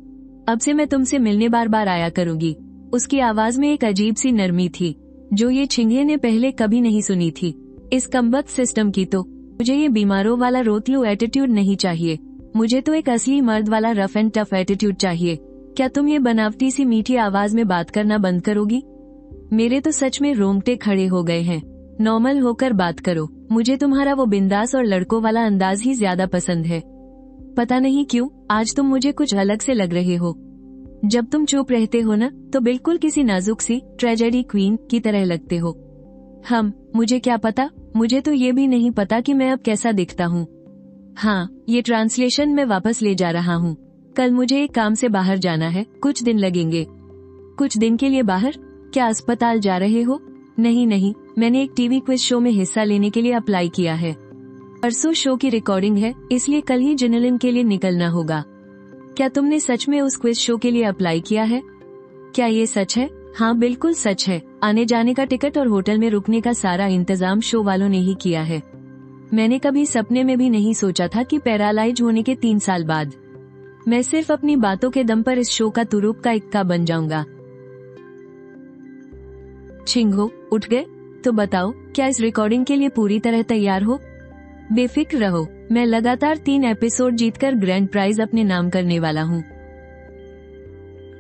अब से मैं तुमसे मिलने बार बार आया करूंगी। उसकी आवाज में एक अजीब सी नरमी थी जो ये छिंगे ने पहले कभी नहीं सुनी थी। इस कमबख्त सिस्टम की तो मुझे ये बीमारों वाला रोतलू एटीट्यूड नहीं चाहिए। मुझे तो एक असली मर्द वाला रफ एंड टफ एटीट्यूड चाहिए। क्या तुम ये बनावटी सी मीठी आवाज में बात करना बंद करोगी? मेरे तो सच में रोंगटे खड़े हो गए हैं। नॉर्मल होकर बात करो। मुझे तुम्हारा वो बिंदास और लड़कों वाला अंदाज ही ज्यादा पसंद है। पता नहीं क्यों आज तुम मुझे कुछ अलग से लग रहे हो। जब तुम चुप रहते हो ना, तो बिल्कुल किसी नाजुक सी ट्रेजेडी क्वीन की तरह लगते हो। मुझे क्या पता, मुझे तो ये भी नहीं पता कि मैं अब कैसा दिखता हूँ। हाँ, ये ट्रांसलेशन मैं वापस ले जा रहा हूँ। कल मुझे एक काम से बाहर जाना है, कुछ दिन लगेंगे। कुछ दिन के लिए बाहर? क्या अस्पताल जा रहे हो? नहीं, मैंने एक टीवी क्विज शो में हिस्सा लेने के लिए अप्लाई किया है। परसों शो की रिकॉर्डिंग है, इसलिए कल ही जिनेलिन के लिए निकलना होगा। क्या तुमने सच में उस क्विज शो के लिए अप्लाई किया है? क्या ये सच है? हाँ, बिल्कुल सच है। आने जाने का टिकट और होटल में रुकने का सारा इंतजाम शो वालों ने ही किया है। मैंने कभी सपने में भी नहीं सोचा था कि पैरालाइज होने के 3 साल बाद मैं सिर्फ अपनी बातों के दम पर इस शो का तुरुप का इक्का बन जाऊंगा। छिंगो, उठ गए? तो बताओ, क्या इस रिकॉर्डिंग के लिए पूरी तरह तैयार हो? बेफिक्र रहो, मैं लगातार 3 एपिसोड जीतकर ग्रैंड प्राइज अपने नाम करने वाला हूँ।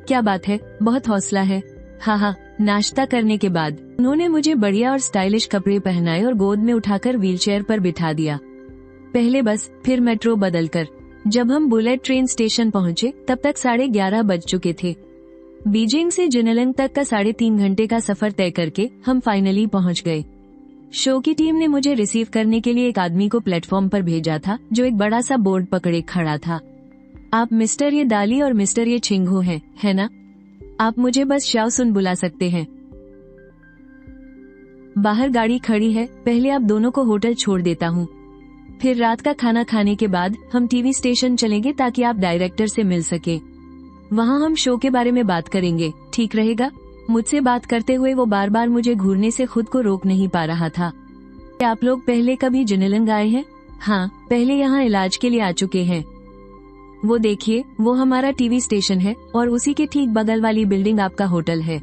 क्या बात है, बहुत हौसला है। हाँ, नाश्ता करने के बाद उन्होंने मुझे बढ़िया और स्टाइलिश कपड़े पहनाए और गोद में उठाकर व्हीलचेयर पर बिठा दिया। पहले बस, फिर मेट्रो बदलकर। जब हम बुलेट ट्रेन स्टेशन पहुंचे तब तक 11:30 बज चुके थे। बीजिंग से जिनेलिन तक का 3.5 घंटे का सफर तय करके हम फाइनली पहुंच गए। शो की टीम ने मुझे रिसीव करने के लिए एक आदमी को प्लेटफॉर्म पर भेजा था, जो एक बड़ा सा बोर्ड पकड़े खड़ा था। आप मिस्टर ये दाली और मिस्टर ये छिंगो हैं, है ना? आप मुझे बस शाओ सुन बुला सकते हैं। बाहर गाड़ी खड़ी है, पहले आप दोनों को होटल छोड़ देता हूँ। फिर रात का खाना खाने के बाद हम टीवी स्टेशन चलेंगे ताकि आप डायरेक्टर से मिल सके। वहाँ हम शो के बारे में बात करेंगे, ठीक रहेगा? मुझसे बात करते हुए वो बार बार मुझे घूरने से खुद को रोक नहीं पा रहा था। क्या आप लोग पहले कभी जिनेलिन आए हैं? हाँ, पहले यहाँ इलाज के लिए आ चुके हैं। वो देखिए, वो हमारा टीवी स्टेशन है और उसी के ठीक बगल वाली बिल्डिंग आपका होटल है।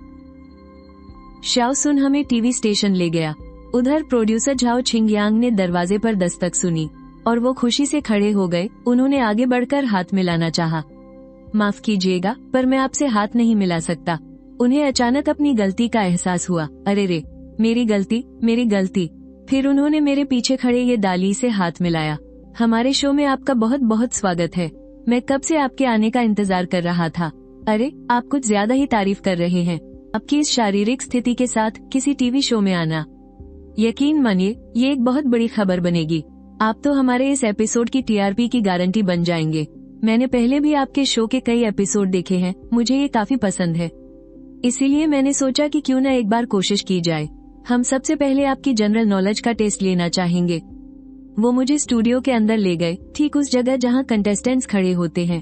शाओ सुन हमें टीवी स्टेशन ले गया। उधर प्रोड्यूसर झाओ छिंगयांग ने दरवाजे पर दस्तक सुनी और वो खुशी से खड़े हो गए। उन्होंने आगे बढ़कर हाथ मिलाना चाहा। माफ कीजिएगा, पर मैं आपसे हाथ नहीं मिला सकता। उन्हें अचानक अपनी गलती का एहसास हुआ। अरे रे, मेरी गलती। फिर उन्होंने मेरे पीछे खड़े ये दाली से हाथ मिलाया। हमारे शो में आपका बहुत बहुत स्वागत है। मैं कब से आपके आने का इंतजार कर रहा था। अरे, आप कुछ ज्यादा ही तारीफ कर रहे हैं। आपकी इस शारीरिक स्थिति के साथ किसी टीवी शो में आना, यकीन मानिए, ये एक बहुत बड़ी खबर बनेगी। आप तो हमारे इस एपिसोड की टीआरपी की गारंटी बन जाएंगे। मैंने पहले भी आपके शो के कई एपिसोड देखे हैं, मुझे ये काफी पसंद है। इसीलिए मैंने सोचा कि क्यों न एक बार कोशिश की जाए। हम सबसे पहले आपकी जनरल नॉलेज का टेस्ट लेना चाहेंगे। वो मुझे स्टूडियो के अंदर ले गए, ठीक उस जगह जहाँ कंटेस्टेंट्स खड़े होते हैं।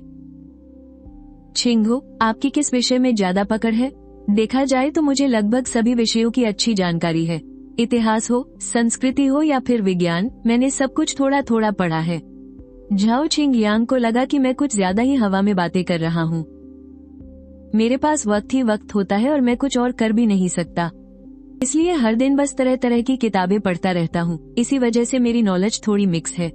छिंगो, आपकी किस विषय में ज्यादा पकड़ है? देखा जाए तो मुझे लगभग सभी विषयों की अच्छी जानकारी है। इतिहास हो, संस्कृति हो या फिर विज्ञान, मैंने सब कुछ थोड़ा थोड़ा पढ़ा है। झाओ छिंगयांग को लगा कि मैं कुछ ज्यादा ही हवा में बातें कर रहा हूँ। मेरे पास वक्त ही वक्त होता है और मैं कुछ और कर भी नहीं सकता, इसलिए हर दिन बस तरह तरह की किताबें पढ़ता रहता हूँ। इसी वजह से मेरी नॉलेज थोड़ी मिक्स है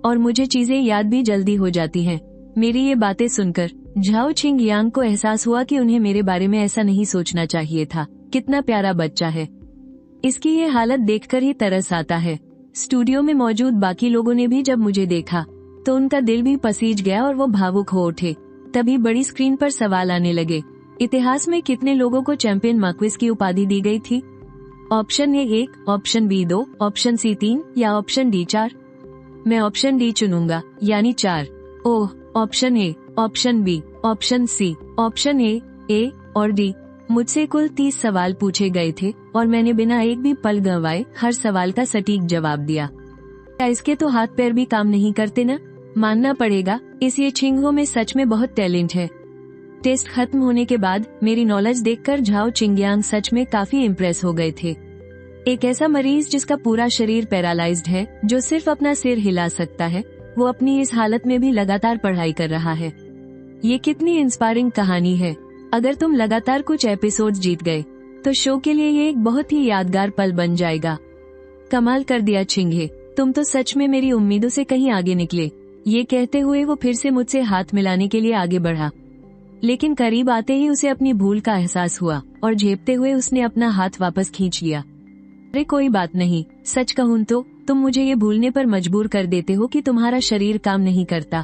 और मुझे चीजें याद भी जल्दी हो जाती हैं। मेरी ये बातें सुनकर झाओ छिंगयांग को एहसास हुआ कि उन्हें मेरे बारे में ऐसा नहीं सोचना चाहिए था। कितना प्यारा बच्चा है, इसकी ये हालत देखकर ही तरस आता है। स्टूडियो में मौजूद बाकी लोगों ने भी जब मुझे देखा तो उनका दिल भी पसीज गया और वो भावुक हो उठे। तभी बड़ी स्क्रीन पर सवाल आने लगे। इतिहास में कितने लोगों को चैंपियन मार्क्विस की उपाधि दी गई थी? Option A 1, option B 2, option C 3 या ऑप्शन डी 4? मैं ऑप्शन डी चुनूंगा, यानी 4। Oh, option A, option B, option C, option A और डी। मुझसे कुल 30 सवाल पूछे गए थे और मैंने बिना एक भी पल गंवाए हर सवाल का सटीक जवाब दिया। क्या इसके तो हाथ पैर भी काम नहीं करते न? मानना पड़ेगा, इस ये छिंगो में सच में बहुत टैलेंट है। टेस्ट खत्म होने के बाद मेरी नॉलेज देखकर झाओ छिंगयांग सच में काफी इम्प्रेस हो गए थे। एक ऐसा मरीज जिसका पूरा शरीर पैरालाइज्ड है, जो सिर्फ अपना सिर हिला सकता है, वो अपनी इस हालत में भी लगातार पढ़ाई कर रहा है। ये कितनी इंस्पायरिंग कहानी है। अगर तुम लगातार कुछ एपिसोड्स जीत गए तो शो के लिए ये एक बहुत ही यादगार पल बन जाएगा। कमाल कर दिया छिंगे, तुम तो सच में मेरी उम्मीदों से कहीं आगे निकले। ये कहते हुए वो फिर से मुझसे हाथ मिलाने के लिए आगे बढ़ा, लेकिन करीब आते ही उसे अपनी भूल का एहसास हुआ और झेपते हुए उसने अपना हाथ वापस खींच लिया। अरे कोई बात नहीं, सच कहूं तो तुम मुझे ये भूलने पर मजबूर कर देते हो कि तुम्हारा शरीर काम नहीं करता।